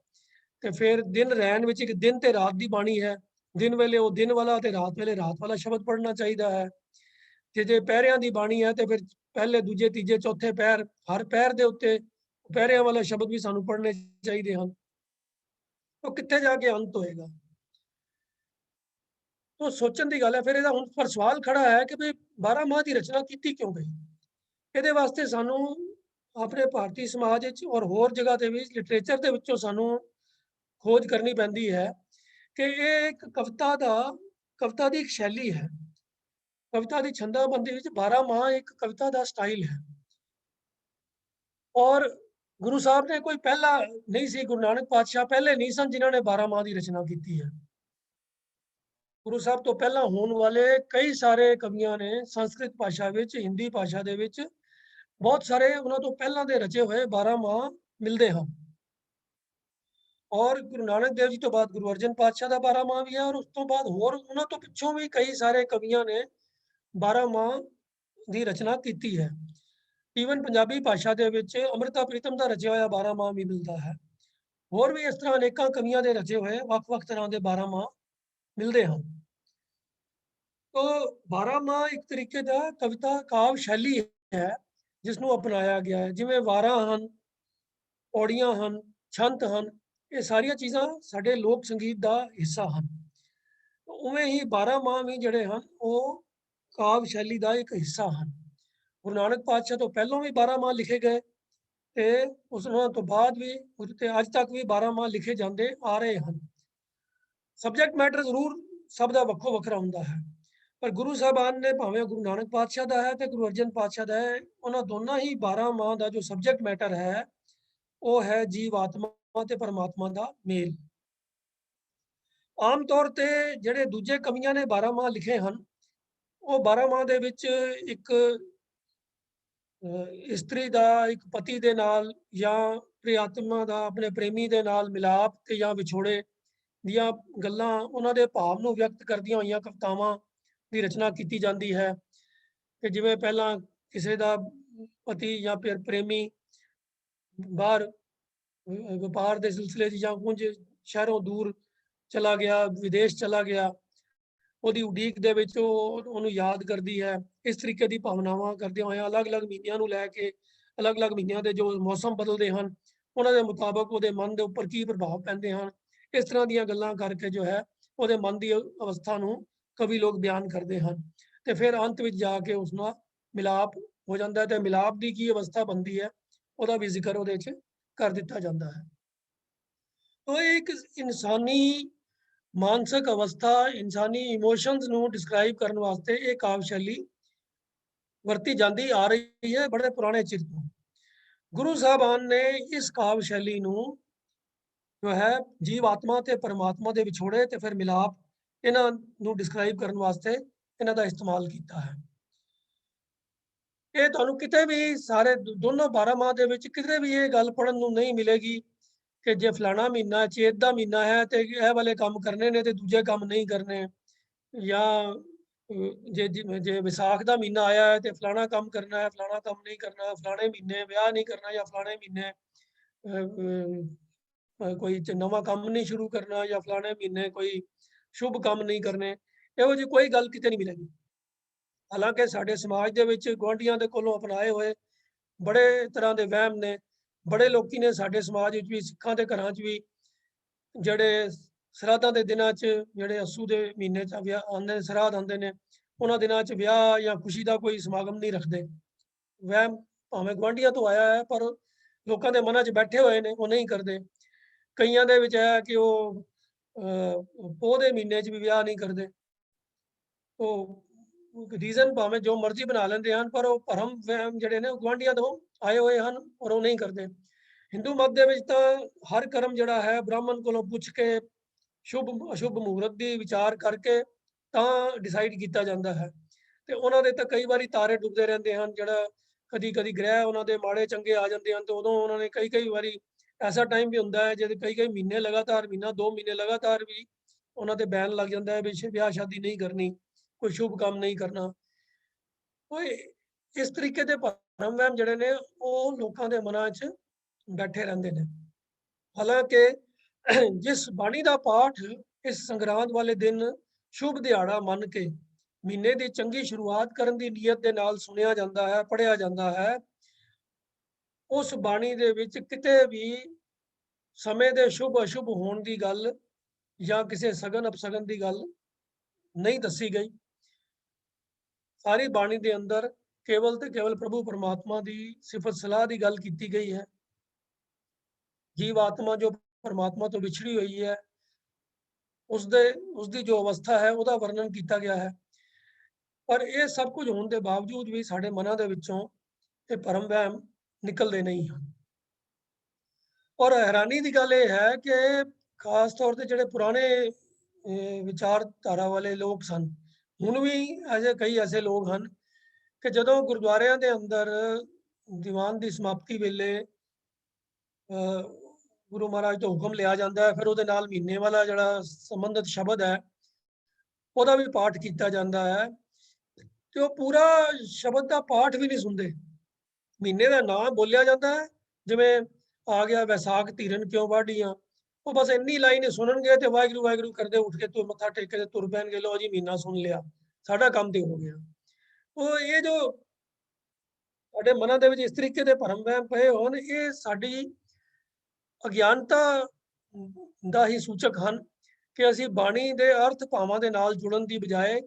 ਤੇ ਫਿਰ ਦਿਨ ਰਹਿਣ ਵਿੱਚ ਇੱਕ ਦਿਨ ਤੇ ਰਾਤ ਦੀ ਬਾਣੀ ਹੈ। ਦਿਨ ਵੇਲੇ ਉਹ ਦਿਨ ਵਾਲਾ ਤੇ ਰਾਤ ਵੇਲੇ ਰਾਤ ਵਾਲਾ ਸ਼ਬਦ ਪੜ੍ਹਨਾ ਚਾਹੀਦਾ ਹੈ। ਤੇ ਜੇ ਪਹਿਰਿਆਂ ਦੀ ਬਾਣੀ ਹੈ ਤੇ ਫਿਰ ਪਹਿਲੇ, ਦੂਜੇ, ਤੀਜੇ, ਚੌਥੇ ਪਹਿਰ, ਹਰ ਪਹਿਰ ਦੇ ਉੱਤੇ ਪਹਿਰਿਆਂ ਵਾਲਾ ਸ਼ਬਦ ਵੀ ਸਾਨੂੰ ਪੜ੍ਹਨੇ ਚਾਹੀਦੇ ਹਨ। ਉਹ ਕਿੱਥੇ ਜਾ ਕੇ ਅੰਤ ਹੋਏਗਾ? ਉਹ ਸੋਚਣ ਦੀ ਗੱਲ ਹੈ। ਫਿਰ ਇਹਦਾ ਹੁਣ ਪਰ ਸਵਾਲ ਖੜਾ ਹੈ ਕਿ ਵੀ 12 ਮਾਹ ਦੀ ਰਚਨਾ ਕੀਤੀ ਕਿਉਂ ਗਈ? ਇਹਦੇ ਵਾਸਤੇ ਸਾਨੂੰ ਆਪਣੇ ਭਾਰਤੀ ਸਮਾਜ ਵਿੱਚ ਔਰ ਹੋਰ ਜਗ੍ਹਾ ਤੇ ਵੀ ਲਿਟਰੇਚਰ ਦੇ ਵਿੱਚੋਂ ਸਾਨੂੰ ਖੋਜ ਕਰਨੀ ਪੈਂਦੀ ਹੈ ਕਿ ਇਹ ਇੱਕ ਕਵਿਤਾ ਦੀ ਇੱਕ ਸ਼ੈਲੀ ਹੈ। ਕਵਿਤਾ ਦੀ ਛੰਦਾਬੰਦੀ ਵਿੱਚ 12 ਮਾਹ ਇੱਕ ਕਵਿਤਾ ਦਾ ਸਟਾਈਲ ਹੈ। ਔਰ ਗੁਰੂ ਸਾਹਿਬ ਨੇ ਕੋਈ ਪਹਿਲਾ ਨਹੀਂ ਸੀ, ਗੁਰੂ ਨਾਨਕ ਪਾਤਸ਼ਾਹ ਪਹਿਲੇ ਨਹੀਂ ਸਨ ਜਿਨ੍ਹਾਂ ਨੇ 12 ਮਾਹ ਦੀ ਰਚਨਾ ਕੀਤੀ ਹੈ। ਗੁਰੂ ਸਾਹਿਬ ਤੋਂ ਪਹਿਲਾਂ ਹੋਣ ਵਾਲੇ ਕਈ ਸਾਰੇ ਕਵੀਆਂ ਨੇ ਸੰਸਕ੍ਰਿਤ ਭਾਸ਼ਾ ਵਿੱਚ, ਹਿੰਦੀ ਭਾਸ਼ਾ ਦੇ ਵਿੱਚ ਬਹੁਤ ਸਾਰੇ ਉਹਨਾਂ ਤੋਂ ਪਹਿਲਾਂ ਦੇ ਰਚੇ ਹੋਏ 12 ਮਾਹ ਮਿਲਦੇ ਹਨ। ਔਰ ਗੁਰੂ ਨਾਨਕ ਦੇਵ ਜੀ ਤੋਂ ਬਾਅਦ ਗੁਰੂ ਅਰਜਨ ਪਾਤਸ਼ਾਹ ਦਾ 12 ਮਾਹ ਵੀ ਹੈ ਔਰ ਉਸ ਤੋਂ ਬਾਅਦ ਹੋਰ ਉਹਨਾਂ ਤੋਂ ਪਿੱਛੋਂ ਵੀ ਕਈ ਸਾਰੇ ਕਵੀਆਂ ਨੇ 12 ਮਾਹ ਦੀ ਰਚਨਾ ਕੀਤੀ ਹੈ। ਈਵਨ ਪੰਜਾਬੀ ਭਾਸ਼ਾ ਦੇ ਵਿੱਚ ਅੰਮ੍ਰਿਤਾ ਪ੍ਰੀਤਮ ਦਾ ਰਚਿਆ ਹੋਇਆ 12 ਮਾਹ ਵੀ ਮਿਲਦਾ ਹੈ। ਹੋਰ ਵੀ ਇਸ ਤਰ੍ਹਾਂ ਅਨੇਕਾਂ ਕਵੀਆਂ ਦੇ ਰਚੇ ਹੋਏ ਵੱਖ-ਵੱਖ ਤਰ੍ਹਾਂ ਦੇ 12 ਮਾਹ ਮਿਲਦੇ ਹਨ। ਤੋ 12 ਮਾਹ ਇੱਕ ਤਰੀਕੇ ਦਾ ਕਵਿਤਾ ਕਾਵ ਸ਼ੈਲੀ ਹੈ ਜਿਸ ਨੂੰ ਅਪਣਾਇਆ ਗਿਆ ਹੈ। ਜਿਵੇਂ ਵਾਰਾਂ ਹਨ, ਪੌੜੀਆਂ ਹਨ, ਛੰਤ ਹਨ, ਇਹ ਸਾਰੀਆਂ ਚੀਜ਼ਾਂ ਸਾਡੇ ਲੋਕ ਸੰਗੀਤ ਦਾ ਹਿੱਸਾ ਹਨ। ਉਵੇਂ ਹੀ 12 ਮਾਹ ਵੀ ਜਿਹੜੇ ਹਨ ਉਹ ਕਾਵਿ ਸ਼ੈਲੀ ਦਾ ਇੱਕ ਹਿੱਸਾ ਹਨ। ਗੁਰੂ ਨਾਨਕ ਪਾਤਸ਼ਾਹ ਤੋਂ ਪਹਿਲਾਂ ਵੀ 12 ਮਾਹ ਲਿਖੇ ਗਏ ਤੇ ਉਹਨਾਂ ਤੋਂ ਬਾਅਦ ਵੀ ਤੇ ਅੱਜ ਤੱਕ ਵੀ 12 ਮਾਹ ਲਿਖੇ ਜਾਂਦੇ ਆ ਰਹੇ ਹਨ। ਸਬਜੈਕਟ ਮੈਟਰ ਜ਼ਰੂਰ ਸਭ ਦਾ ਵੱਖੋ ਵੱਖਰਾ ਹੁੰਦਾ ਹੈ, ਪਰ ਗੁਰੂ ਸਾਹਿਬਾਨ ਨੇ ਭਾਵੇਂ ਗੁਰੂ ਨਾਨਕ ਪਾਤਸ਼ਾਹ ਦਾ ਹੈ ਤੇ ਗੁਰੂ ਅਰਜਨ ਪਾਤਸ਼ਾਹ ਦਾ ਹੈ, ਉਹਨਾਂ ਦੋਨਾਂ ਹੀ 12 ਮਾਹ ਦਾ ਜੋ ਸਬਜੈਕਟ ਮੈਟਰ ਹੈ ਉਹ ਹੈ ਜੀਵ ਆਤਮਾ ਤੇ ਪਰਮਾਤਮਾ ਦਾ ਮੇਲ। ਆਮ ਤੌਰ ਤੇ ਜਿਹੜੇ ਦੂਜੇ ਕਵੀਆਂ ਨੇ 12 ਮਾਹ ਲਿਖੇ ਹਨ, ਉਹ 12 ਮਾਹ ਦੇ ਵਿੱਚ ਇੱਕ ਇਸਤਰੀ ਦਾ ਇੱਕ ਪਤੀ ਦੇ ਨਾਲ ਜਾਂ ਪ੍ਰਿਆਤਮਾ ਦਾ ਆਪਣੇ ਪ੍ਰੇਮੀ ਦੇ ਨਾਲ ਮਿਲਾਪ ਤੇ ਜਾਂ ਵਿਛੋੜੇ ਦੀਆਂ ਗੱਲਾਂ, ਉਹਨਾਂ ਦੇ ਭਾਵ ਨੂੰ ਵਿਅਕਤ ਕਰਦੀਆਂ ਹੋਈਆਂ ਕਵਿਤਾਵਾਂ ਦੀ ਰਚਨਾ ਕੀਤੀ ਜਾਂਦੀ ਹੈ। ਕਿ ਜਿਵੇਂ ਪਹਿਲਾਂ ਕਿਸੇ ਦਾ ਪਤੀ ਜਾਂ ਫਿਰ ਪ੍ਰੇਮੀ ਬਾਹਰ ਵਪਾਰ ਦੇ ਸਿਲਸਿਲੇ 'ਚ ਜਾਂ ਕੁਝ ਸ਼ਹਿਰੋਂ ਦੂਰ ਚਲਾ ਗਿਆ, ਵਿਦੇਸ਼ ਚਲਾ ਗਿਆ, ਉਹਦੀ ਉਡੀਕ ਦੇ ਵਿੱਚ ਉਹ ਉਹਨੂੰ ਯਾਦ ਕਰਦੀ ਹੈ। ਇਸ ਤਰੀਕੇ ਦੀ ਭਾਵਨਾਵਾਂ ਕਰਦਿਆਂ ਹੋਇਆਂ ਅਲੱਗ-ਅਲੱਗ ਮਹੀਨਿਆਂ ਨੂੰ ਲੈ ਕੇ ਅਲੱਗ-ਅਲੱਗ ਮਹੀਨਿਆਂ ਦੇ ਜੋ ਮੌਸਮ ਬਦਲਦੇ ਹਨ, ਉਹਨਾਂ ਦੇ ਮੁਤਾਬਕ ਉਹਦੇ ਮਨ ਦੇ ਉੱਪਰ ਕੀ ਪ੍ਰਭਾਵ ਪੈਂਦੇ ਹਨ, ਇਸ ਤਰ੍ਹਾਂ ਦੀਆਂ ਗੱਲਾਂ ਕਰਕੇ ਜੋ ਹੈ ਉਹਦੇ ਮਨ ਦੀ ਅਵਸਥਾ ਨੂੰ ਕਵੀ ਲੋਕ ਬਿਆਨ ਕਰਦੇ ਹਨ। ਤੇ ਫਿਰ ਅੰਤ ਵਿੱਚ ਜਾ ਕੇ ਉਸ ਨਾਲ ਮਿਲਾਪ ਹੋ ਜਾਂਦਾ ਹੈ ਤੇ ਮਿਲਾਪ ਦੀ ਕੀ ਅਵਸਥਾ ਬਣਦੀ ਹੈ ਉਹਦਾ ਵੀ ਜ਼ਿਕਰ ਉਹਦੇ 'ਚ ਕਰ ਦਿੱਤਾ ਜਾਂਦਾ ਹੈ। तो एक इंसानी मानसिक अवस्था, इंसानी इमोशंस ਨੂੰ ਡਿਸਕ੍ਰਾਈਬ ਕਰਨ ਵਾਸਤੇ ਇਹ ਕਾਵਿ ਸ਼ੈਲੀ ਵਰਤੀ ਜਾਂਦੀ ਆ ਰਹੀ ਹੈ ਬੜੇ ਪੁਰਾਣੇ ਚਿਰ ਤੋਂ। ਗੁਰੂ ਸਾਹਿਬਾਨ ਨੇ ਇਸ ਕਾਵਿ ਸ਼ੈਲੀ ਨੂੰ ਜੋ ਹੈ ਜੀਵ ਆਤਮਾ ਤੇ ਪਰਮਾਤਮਾ ਦੇ ਵਿਛੋੜੇ ਤੇ ਫਿਰ ਮਿਲਾਪ, ਇਹਨਾਂ ਨੂੰ ਡਿਸਕ੍ਰਾਈਬ ਕਰਨ ਵਾਸਤੇ ਇਹਨਾਂ ਦਾ ਇਸਤੇਮਾਲ ਕੀਤਾ ਹੈ। ਇਹ ਤੁਹਾਨੂੰ ਕਿਤੇ ਵੀ ਸਾਰੇ ਦੋਨੋਂ 12 ਮਾਹ ਦੇ ਵਿੱਚ ਕਿਤੇ ਵੀ ਇਹ ਗੱਲ ਪੜਨ ਨੂੰ ਨਹੀਂ ਮਿਲੇਗੀ ਕਿ ਜੇ ਫਲਾਣਾ ਮਹੀਨਾ ਚੇਤ ਦਾ ਮਹੀਨਾ ਹੈ ਤੇ ਇਹ ਵਾਲੇ ਕੰਮ ਕਰਨੇ ਨੇ ਤੇ ਦੂਜੇ ਕੰਮ ਨਹੀਂ ਕਰਨੇ, ਜਾਂ ਜੇ ਵਿਸਾਖ ਦਾ ਮਹੀਨਾ ਆਇਆ ਹੈ ਤੇ ਫਲਾਣਾ ਕੰਮ ਕਰਨਾ ਹੈ, ਫਲਾਣਾ ਕੰਮ ਨਹੀਂ ਕਰਨਾ, ਫਲਾਣੇ ਮਹੀਨੇ ਵਿਆਹ ਨਹੀਂ ਕਰਨਾ ਜਾਂ ਫਲਾਣੇ ਮਹੀਨੇ ਕੋਈ ਨਵਾਂ ਕੰਮ ਨਹੀਂ ਸ਼ੁਰੂ ਕਰਨਾ ਜਾਂ ਫਲਾਣੇ ਮਹੀਨੇ ਕੋਈ ਸ਼ੁਭ ਕੰਮ ਨਹੀਂ ਕਰਨੇ, ਇਹੋ ਜਿਹੀ ਕੋਈ ਗੱਲ ਕਿਤੇ ਨਹੀਂ ਮਿਲੇਗੀ। ਹਾਲਾਂਕਿ ਸਾਡੇ ਸਮਾਜ ਦੇ ਵਿੱਚ ਗੁਆਂਢੀਆਂ ਦੇ ਕੋਲੋਂ ਅਪਣਾਏ ਹੋਏ ਬੜੇ ਤਰ੍ਹਾਂ ਦੇ ਵਹਿਮ ਨੇ। ਬੜੇ ਲੋਕੀ ਨੇ ਸਾਡੇ ਸਮਾਜ ਵਿੱਚ ਵੀ, ਸਿੱਖਾਂ ਦੇ ਘਰਾਂ 'ਚ ਵੀ, ਜਿਹੜੇ ਸਰਾਧਾਂ ਦੇ ਦਿਨਾਂ 'ਚ, ਜਿਹੜੇ ਅੱਸੂ ਦੇ ਮਹੀਨੇ 'ਚ ਵਿਆਹ ਆਉਂਦੇ, ਸਰਾਧ ਆਉਂਦੇ ਨੇ, ਉਹਨਾਂ ਦਿਨਾਂ 'ਚ ਵਿਆਹ ਜਾਂ ਖੁਸ਼ੀ ਦਾ ਕੋਈ ਸਮਾਗਮ ਨਹੀਂ ਰੱਖਦੇ। ਵਹਿਮ ਭਾਵੇਂ ਗੁਆਂਢੀਆਂ ਤੋਂ ਆਇਆ ਹੈ ਪਰ ਲੋਕਾਂ ਦੇ ਮਨਾਂ 'ਚ ਬੈਠੇ ਹੋਏ ਨੇ, ਉਹ ਨਹੀਂ ਕਰਦੇ। ਕਈਆਂ ਦੇ ਵਿੱਚ ਹੈ ਕਿ ਉਹ ਪੋਹ ਦੇ ਮਹੀਨੇ 'ਚ ਵੀ ਵਿਆਹ ਨਹੀਂ ਕਰਦੇ। ਉਹ ਰੀਜ਼ਨ ਭਾਵੇਂ ਜੋ ਮਰਜ਼ੀ ਬਣਾ ਲੈਂਦੇ ਹਨ, ਪਰ ਉਹ ਭਰਮ ਵਹਿਮ ਜਿਹੜੇ ਨੇ ਉਹ ਗੁਆਂਢੀਆਂ ਤੋਂ ਆਏ ਹੋਏ ਹਨ ਔਰ ਉਹ ਨਹੀਂ ਕਰਦੇ। ਹਿੰਦੂ ਮਤ ਦੇ ਵਿੱਚ ਤਾਂ ਹਰ ਕਰਮ ਜਿਹੜਾ ਹੈ ਬ੍ਰਾਹਮਣ ਕੋਲੋਂ ਪੁੱਛ ਕੇ ਸ਼ੁਭ ਅਸ਼ੁਭ ਮਹੂਰਤ ਦੀ ਵਿਚਾਰ ਕਰਕੇ ਤਾਂ ਡਿਸਾਈਡ ਕੀਤਾ ਜਾਂਦਾ ਹੈ। ਤੇ ਉਹਨਾਂ ਦੇ ਤਾਂ ਕਈ ਵਾਰੀ ਤਾਰੇ ਡੁੱਬਦੇ ਰਹਿੰਦੇ ਹਨ, ਜਿਹੜਾ ਕਦੀ ਗ੍ਰਹਿ ਉਹਨਾਂ ਦੇ ਮਾੜੇ ਚੰਗੇ ਆ ਜਾਂਦੇ ਹਨ ਤੇ ਉਦੋਂ ਉਹਨਾਂ ਨੇ ਕਈ ਵਾਰੀ ਐਸਾ ਟਾਈਮ ਵੀ ਹੁੰਦਾ ਹੈ ਜਦ ਕਈ ਮਹੀਨੇ ਲਗਾਤਾਰ, ਮਹੀਨਾ 2 ਮਹੀਨੇ ਲਗਾਤਾਰ ਵੀ ਉਹਨਾਂ ਤੇ ਬੈਨ ਲੱਗ ਜਾਂਦਾ ਹੈ ਵੀ ਵਿਆਹ ਸ਼ਾਦੀ ਨਹੀਂ ਕਰਨੀ, ਕੋਈ ਸ਼ੁਭ ਕੰਮ ਨਹੀਂ ਕਰਨਾ। ਉਹ ਇਸ ਤਰੀਕੇ ਦੇ ਭਰਮ ਵਹਿਮ ਜਿਹੜੇ ਨੇ ਉਹ ਲੋਕਾਂ ਦੇ ਮਨਾਂ 'ਚ ਬੈਠੇ ਰਹਿੰਦੇ ਨੇ। ਹਾਲਾਂਕਿ ਜਿਸ ਬਾਣੀ ਦਾ ਪਾਠ ਇਸ ਸੰਗਰਾਂਦ ਵਾਲੇ ਦਿਨ ਸ਼ੁਭ ਦਿਹਾੜਾ ਮੰਨ ਕੇ ਮਹੀਨੇ ਦੀ ਚੰਗੀ ਸ਼ੁਰੂਆਤ ਕਰਨ ਦੀ ਨੀਅਤ ਦੇ ਨਾਲ ਸੁਣਿਆ ਜਾਂਦਾ ਹੈ, ਪੜ੍ਹਿਆ ਜਾਂਦਾ ਹੈ, ਉਸ ਬਾਣੀ ਦੇ ਵਿੱਚ ਕਿਤੇ ਵੀ ਸਮੇਂ ਦੇ ਸ਼ੁਭ ਅਸ਼ੁਭ ਹੋਣ ਦੀ ਗੱਲ ਜਾਂ ਕਿਸੇ ਸਗਨ ਅਪਸਗਨ ਦੀ ਗੱਲ ਨਹੀਂ ਦੱਸੀ ਗਈ। ਸਾਰੀ ਬਾਣੀ ਦੇ ਅੰਦਰ ਕੇਵਲ ਤੇ ਕੇਵਲ ਪ੍ਰਭੂ ਪਰਮਾਤਮਾ ਦੀ ਸਿਫਤ ਸਲਾਹ ਦੀ ਗੱਲ ਕੀਤੀ ਗਈ ਹੈ। ਜੀਵ ਆਤਮਾ ਜੋ ਪਰਮਾਤਮਾ ਤੋਂ ਵਿਛੜੀ ਹੋਈ ਹੈ, ਉਸਦੀ ਜੋ ਅਵਸਥਾ ਹੈ ਉਹਦਾ ਵਰਣਨ ਕੀਤਾ ਗਿਆ ਹੈ। ਪਰ ਇਹ ਸਭ ਕੁਝ ਹੋਣ ਦੇ ਬਾਵਜੂਦ ਵੀ ਸਾਡੇ ਮਨਾਂ ਦੇ ਵਿੱਚੋਂ ਇਹ ਭਰਮ ਵਹਿਮ ਨਿਕਲਦੇ ਨਹੀਂ ਹਨ। ਔਰ ਹੈਰਾਨੀ ਦੀ ਗੱਲ ਇਹ ਹੈ ਕਿ ਖਾਸ ਤੌਰ ਤੇ ਜਿਹੜੇ ਪੁਰਾਣੇ ਵਿਚਾਰਧਾਰਾ ਵਾਲੇ ਲੋਕ ਸਨ, ਹੁਣ ਵੀ ਕਈ ਐਸੇ ਲੋਕ ਹਨ ਕਿ ਜਦੋਂ ਗੁਰਦੁਆਰਿਆਂ ਦੇ ਅੰਦਰ ਦੀਵਾਨ ਦੀ ਸਮਾਪਤੀ ਵੇਲੇ ਗੁਰੂ ਮਹਾਰਾਜ ਤੋਂ ਹੁਕਮ ਲਿਆ ਜਾਂਦਾ ਹੈ, ਫਿਰ ਉਹਦੇ ਨਾਲ ਮਹੀਨੇ ਵਾਲਾ ਜਿਹੜਾ ਸੰਬੰਧਿਤ ਸ਼ਬਦ ਹੈ ਉਹਦਾ ਵੀ ਪਾਠ ਕੀਤਾ ਜਾਂਦਾ ਹੈ ਤੇ ਉਹ ਪੂਰਾ ਸ਼ਬਦ ਦਾ ਪਾਠ ਵੀ ਨਹੀਂ ਸੁਣਦੇ। ਮਹੀਨੇ ਦਾ ਨਾਮ ਬੋਲਿਆ ਜਾਂਦਾ ਹੈ, ਜਿਵੇਂ ਆ ਗਿਆ ਵਿਸਾਖ ਧੀਰਨ ਕਿਉਂ ਵਾਢੀਆਂ, ਉਹ ਬਸ ਇੰਨੀ ਲਾਈਨ ਹੀ ਸੁਣਨਗੇ ਤੇ ਵਾਹਿਗੁਰੂ ਵਾਹਿਗੁਰੂ ਕਰਦੇ ਉੱਠ ਕੇ ਮੱਥਾ ਟੇਕ ਕੇ ਤੁਰ ਪੈਣਗੇ, ਲਓ ਜੀ ਮਹੀਨਾ ਸੁਣ ਲਿਆ, ਸਾਡਾ ਕੰਮ ਤੇ ਹੋ ਗਿਆ। ਉਹ ਇਹ ਜੋ ਸਾਡੇ ਮਨਾਂ ਦੇ ਵਿੱਚ ਇਸ ਤਰੀਕੇ ਦੇ ਭਰਮ ਵਹਿਮ ਪਏ ਹੋਣ, ਇਹ ਸਾਡੀ ਅਗਿਆਨਤਾ ਦਾ ਹੀ ਸੂਚਕ ਹਨ ਕਿ ਅਸੀਂ ਬਾਣੀ ਦੇ ਅਰਥ ਭਾਵਾਂ ਦੇ ਨਾਲ ਜੁੜਨ ਦੀ ਬਜਾਏ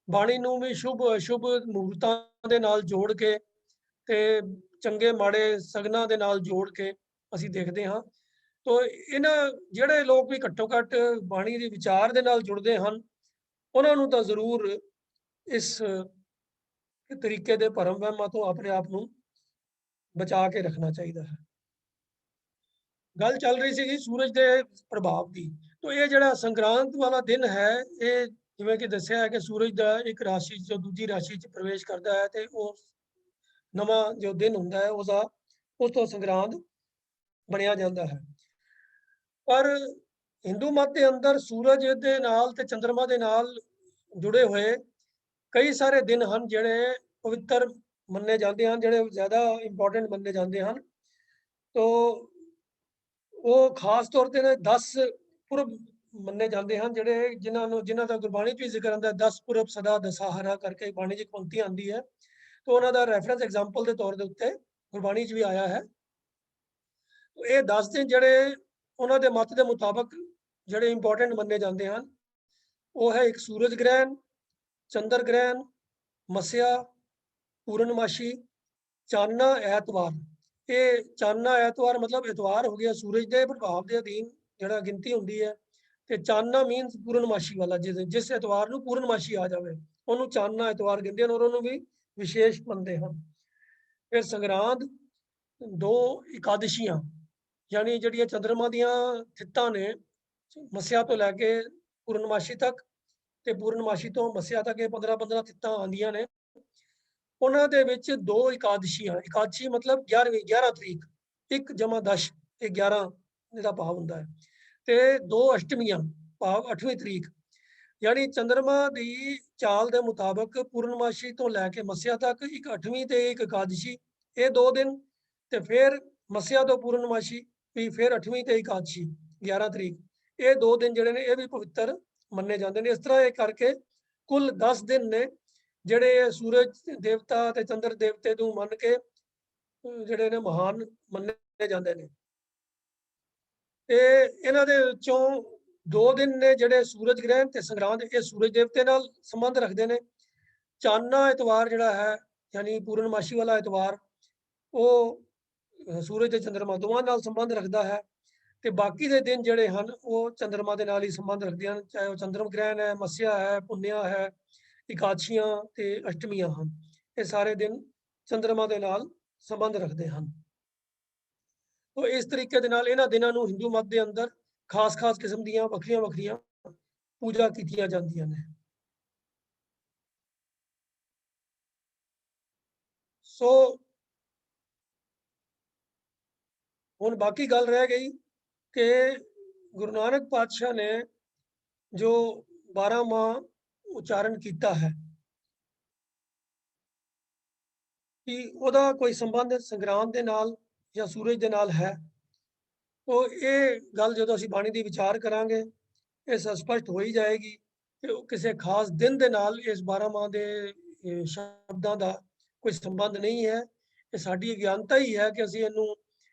ਬਾਣੀ ਨੂੰ ਵੀ ਸ਼ੁਭ ਅਸ਼ੁਭ ਮੂਰਤਾਂ ਦੇ ਨਾਲ ਜੋੜ ਕੇ ਤੇ ਚੰਗੇ ਮਾੜੇ ਸਗਨਾਂ ਦੇ ਨਾਲ ਜੋੜ ਕੇ ਅਸੀਂ ਦੇਖਦੇ ਹਾਂ। ਤੋ ਇਹਨਾਂ ਜਿਹੜੇ ਲੋਕ ਵੀ ਘੱਟੋ ਘੱਟ ਬਾਣੀ ਦੇ ਵਿਚਾਰ ਦੇ ਨਾਲ ਜੁੜਦੇ ਹਨ, ਉਹਨਾਂ ਨੂੰ ਤਾਂ ਜ਼ਰੂਰ ਇਸ ਤਰੀਕੇ ਦੇ ਭਰਮ ਵਹਿਮਾਂ ਤੋਂ ਆਪਣੇ ਆਪ ਨੂੰ ਬਚਾ ਕੇ ਰੱਖਣਾ ਚਾਹੀਦਾ ਹੈ। ਗੱਲ ਚੱਲ ਰਹੀ ਸੀ ਸੂਰਜ ਦੇ ਪ੍ਰਭਾਵ ਦੀ। ਤੋ ਇਹ ਜਿਹੜਾ ਸੰਗਰਾਂਦ ਵਾਲਾ ਦਿਨ ਹੈ, ਇਹ ਜਿਵੇਂ ਕਿ ਦੱਸਿਆ ਹੈ ਕਿ ਸੂਰਜ ਦਾ ਇੱਕ ਰਾਸ਼ੀ ਜੋ ਦੂਜੀ ਰਾਸ਼ੀ 'ਚ ਪ੍ਰਵੇਸ਼ ਕਰਦਾ ਹੈ ਤੇ ਉਹ ਨਵਾਂ ਜੋ ਦਿਨ ਹੁੰਦਾ ਹੈ ਉਹਦਾ ਉਸ ਤੋਂ ਸੰਗਰਾਂਦ ਬਣਿਆ ਜਾਂਦਾ ਹੈ। ਪਰ ਹਿੰਦੂ ਮਤ ਦੇ ਅੰਦਰ ਸੂਰਜ ਦੇ ਨਾਲ ਤੇ ਚੰਦਰਮਾ ਦੇ ਨਾਲ ਜੁੜੇ ਹੋਏ ਕਈ ਸਾਰੇ ਦਿਨ ਹਨ ਜਿਹੜੇ ਪਵਿੱਤਰ ਮੰਨੇ ਜਾਂਦੇ ਹਨ, ਜਿਹੜੇ ਜ਼ਿਆਦਾ ਇੰਪੋਰਟੈਂਟ ਮੰਨੇ ਜਾਂਦੇ ਹਨ। ਤੋ ਉਹ ਖਾਸ ਤੌਰ ਤੇ 10 ਪੁਰਬ ਮੰਨੇ ਜਾਂਦੇ ਹਨ, ਜਿਹੜੇ ਜਿਨ੍ਹਾਂ ਦਾ ਗੁਰਬਾਣੀ 'ਚ ਵੀ ਜ਼ਿਕਰ ਆਉਂਦਾ 10 ਪੁਰਬ ਸਦਾ ਦਸਾਹਰਾ ਕਰਕੇ ਬਾਣੀ 'ਚ ਪੰਕਤੀ ਆਉਂਦੀ ਹੈ। ਤੋ ਉਹਨਾਂ ਦਾ ਰੈਫਰੈਂਸ ਐਗਜ਼ਾਮਪਲ ਦੇ ਤੌਰ ਦੇ ਉੱਤੇ ਗੁਰਬਾਣੀ 'ਚ ਵੀ ਆਇਆ ਹੈ। ਇਹ 10 ਦਿਨ ਜਿਹੜੇ ਉਹਨਾਂ ਦੇ ਮਤ ਦੇ ਮੁਤਾਬਕ ਜਿਹੜੇ ਇੰਪੋਰਟੈਂਟ ਮੰਨੇ ਜਾਂਦੇ ਹਨ, ਉਹ ਹੈ ਇੱਕ ਸੂਰਜ ਗ੍ਰਹਿਣ, ਚੰਦਰ ਗ੍ਰਹਿਣ, ਮੱਸਿਆ, ਪੂਰਨਮਾਸ਼ੀ, ਚਾਨਣਾ ਐਤਵਾਰ। ਇਹ ਚਾਨਣਾ ਐਤਵਾਰ ਮਤਲਬ ਐਤਵਾਰ ਹੋ ਗਿਆ ਸੂਰਜ ਦੇ ਪ੍ਰਭਾਵ ਦੇ ਅਧੀਨ ਜਿਹੜਾ ਗਿਣਤੀ ਹੁੰਦੀ ਹੈ, ਤੇ ਚਾਨਣਾ ਮੀਨਸ ਪੂਰਨਮਾਸ਼ੀ ਵਾਲਾ, ਜਿਸ ਐਤਵਾਰ ਨੂੰ ਪੂਰਨਮਾਸ਼ੀ ਆ ਜਾਵੇ ਉਹਨੂੰ ਚਾਨਣਾ ਐਤਵਾਰ ਕਹਿੰਦੇ ਹਨ ਔਰ ਉਹਨੂੰ ਵੀ ਵਿਸ਼ੇਸ਼ ਮੰਨਦੇ ਹਨ। ਫਿਰ ਸੰਗਰਾਂਦ, 2 ਇਕਾਦਸ਼ੀਆਂ ਯਾਨੀ ਜਿਹੜੀਆਂ ਚੰਦਰਮਾ ਦੀਆਂ ਥਿੱਤਾਂ ਨੇ ਮੱਸਿਆ ਤੋਂ ਲੈ ਕੇ ਪੂਰਨਮਾਸ਼ੀ ਤੱਕ ਤੇ ਪੂਰਨਮਾਸ਼ੀ ਤੋਂ ਮੱਸਿਆ ਤੱਕ ਇਹ 15-15 ਥਿੱਤਾਂ ਆਉਂਦੀਆਂ ਨੇ। ਉਹਨਾਂ ਦੇ ਵਿੱਚ 2 ਇਕਾਦਸ਼ੀਆਂ, ਇਕਾਦਸ਼ੀ ਮਤਲਬ 11 ਤਰੀਕ, 1 ਜਮਾ 10 ਇਹ 11 ਦਾ ਭਾਵ ਹੁੰਦਾ ਹੈ, ਤੇ 2 ਅਸ਼ਟਮੀਆਂ ਭਾਵ 8ਵੀਂ ਤਰੀਕ। ਯਾਨੀ ਚੰਦਰਮਾ ਦੀ ਚਾਲ ਦੇ ਮੁਤਾਬਕ ਪੂਰਨਮਾਸ਼ੀ ਤੋਂ ਲੈ ਕੇ ਮੱਸਿਆ ਤੱਕ ਇੱਕ 8ਵੀਂ ਤੇ ਇੱਕ ਇਕਾਦਸ਼ੀ, ਇਹ 2 ਦਿਨ, ਤੇ ਫਿਰ ਮੱਸਿਆ ਤੋਂ ਪੂਰਨਮਾਸ਼ੀ ਵੀ ਫਿਰ 8ਵੀਂ ਤੇ ਇਕਾਦਸ਼ੀ 11 ਤਰੀਕ। ਇਹ 2 ਦਿਨ ਜਿਹੜੇ ਨੇ ਇਹ ਵੀ ਪਵਿੱਤਰ ਮੰਨੇ ਜਾਂਦੇ ਨੇ। ਇਸ ਤਰ੍ਹਾਂ ਇਹ ਕਰਕੇ ਕੁੱਲ 10 ਦਿਨ ਨੇ ਜਿਹੜੇ ਸੂਰਜ ਦੇਵਤਾ ਤੇ ਚੰਦਰ ਦੇਵਤੇ ਨੂੰ ਮੰਨ ਕੇ ਜਿਹੜੇ ਨੇ ਮਹਾਨ ਮੰਨੇ ਜਾਂਦੇ ਨੇ। ਤੇ ਇਹਨਾਂ ਦੇ ਵਿੱਚੋਂ 2 ਦਿਨ ਨੇ ਜਿਹੜੇ ਸੂਰਜ ਗ੍ਰਹਿਣ ਤੇ ਸੰਗਰਾਂਦ, ਇਹ ਸੂਰਜ ਦੇਵਤੇ ਨਾਲ ਸੰਬੰਧ ਰੱਖਦੇ ਨੇ। ਚਾਨਣਾ ਐਤਵਾਰ ਜਿਹੜਾ ਹੈ ਯਾਨੀ ਪੂਰਨਮਾਸ਼ੀ ਵਾਲਾ ਐਤਵਾਰ, ਉਹ ਸੂਰਜ ਤੇ ਚੰਦਰਮਾ ਦੋਵਾਂ ਨਾਲ ਸੰਬੰਧ ਰੱਖਦਾ ਹੈ। ਤੇ ਬਾਕੀ ਦੇ ਦਿਨ ਜਿਹੜੇ ਹਨ ਉਹ ਚੰਦਰਮਾ ਦੇ ਨਾਲ ਹੀ ਸੰਬੰਧ ਰੱਖਦੇ ਹਨ, ਚਾਹੇ ਉਹ ਚੰਦਰਮ ਗ੍ਰਹਿਣ ਹੈ, ਮੱਸਿਆ ਹੈ, ਪੁੰਨਿਆ ਹੈ, ਇਕਾਦਸ਼ੀਆਂ ਤੇ ਅਸ਼ਟਮੀਆਂ ਹਨ। ਇਹ ਸਾਰੇ ਦਿਨ ਚੰਦਰਮਾ ਦੇ ਨਾਲ ਸੰਬੰਧ ਰੱਖਦੇ ਹਨ। ਤੋ ਇਸ ਤਰੀਕੇ ਦੇ ਨਾਲ ਇਹਨਾਂ ਦਿਨਾਂ ਨੂੰ ਹਿੰਦੂ ਮਤ ਦੇ ਅੰਦਰ ਖਾਸ ਕਿਸਮ ਦੀਆਂ ਵੱਖਰੀਆਂ ਪੂਜਾ ਕੀਤੀਆਂ ਜਾਂਦੀਆਂ ਨੇ। ਸੋ ਹੁਣ ਬਾਕੀ ਗੱਲ ਰਹਿ ਗਈ ਕਿ ਗੁਰੂ ਨਾਨਕ ਪਾਤਸ਼ਾਹ ਨੇ ਜੋ 12 ਮਾਹ ਉਚਾਰਨ ਕੀਤਾ ਹੈ ਕਿ ਉਹਦਾ ਕੋਈ ਸੰਬੰਧ ਸੰਗਰਾਂਦ ਦੇ ਨਾਲ ਜਾਂ ਸੂਰਜ ਦੇ ਨਾਲ ਹੈ। ਤੋ ਇਹ ਗੱਲ ਜਦੋਂ ਅਸੀਂ ਬਾਣੀ ਦੀ ਵਿਚਾਰ ਕਰਾਂਗੇ ਇਹ ਸਪਸ਼ਟ ਹੋ ਹੀ ਜਾਏਗੀ ਕਿ ਕਿਸੇ ਖਾਸ ਦਿਨ ਦੇ ਨਾਲ ਇਸ 12 ਮਾਹ ਦੇ ਸ਼ਬਦਾਂ ਦਾ ਕੋਈ ਸੰਬੰਧ ਨਹੀਂ ਹੈ। ਇਹ ਸਾਡੀ ਅਗਿਆਨਤਾ ਹੀ ਹੈ ਕਿ ਅਸੀਂ ਇਹਨੂੰ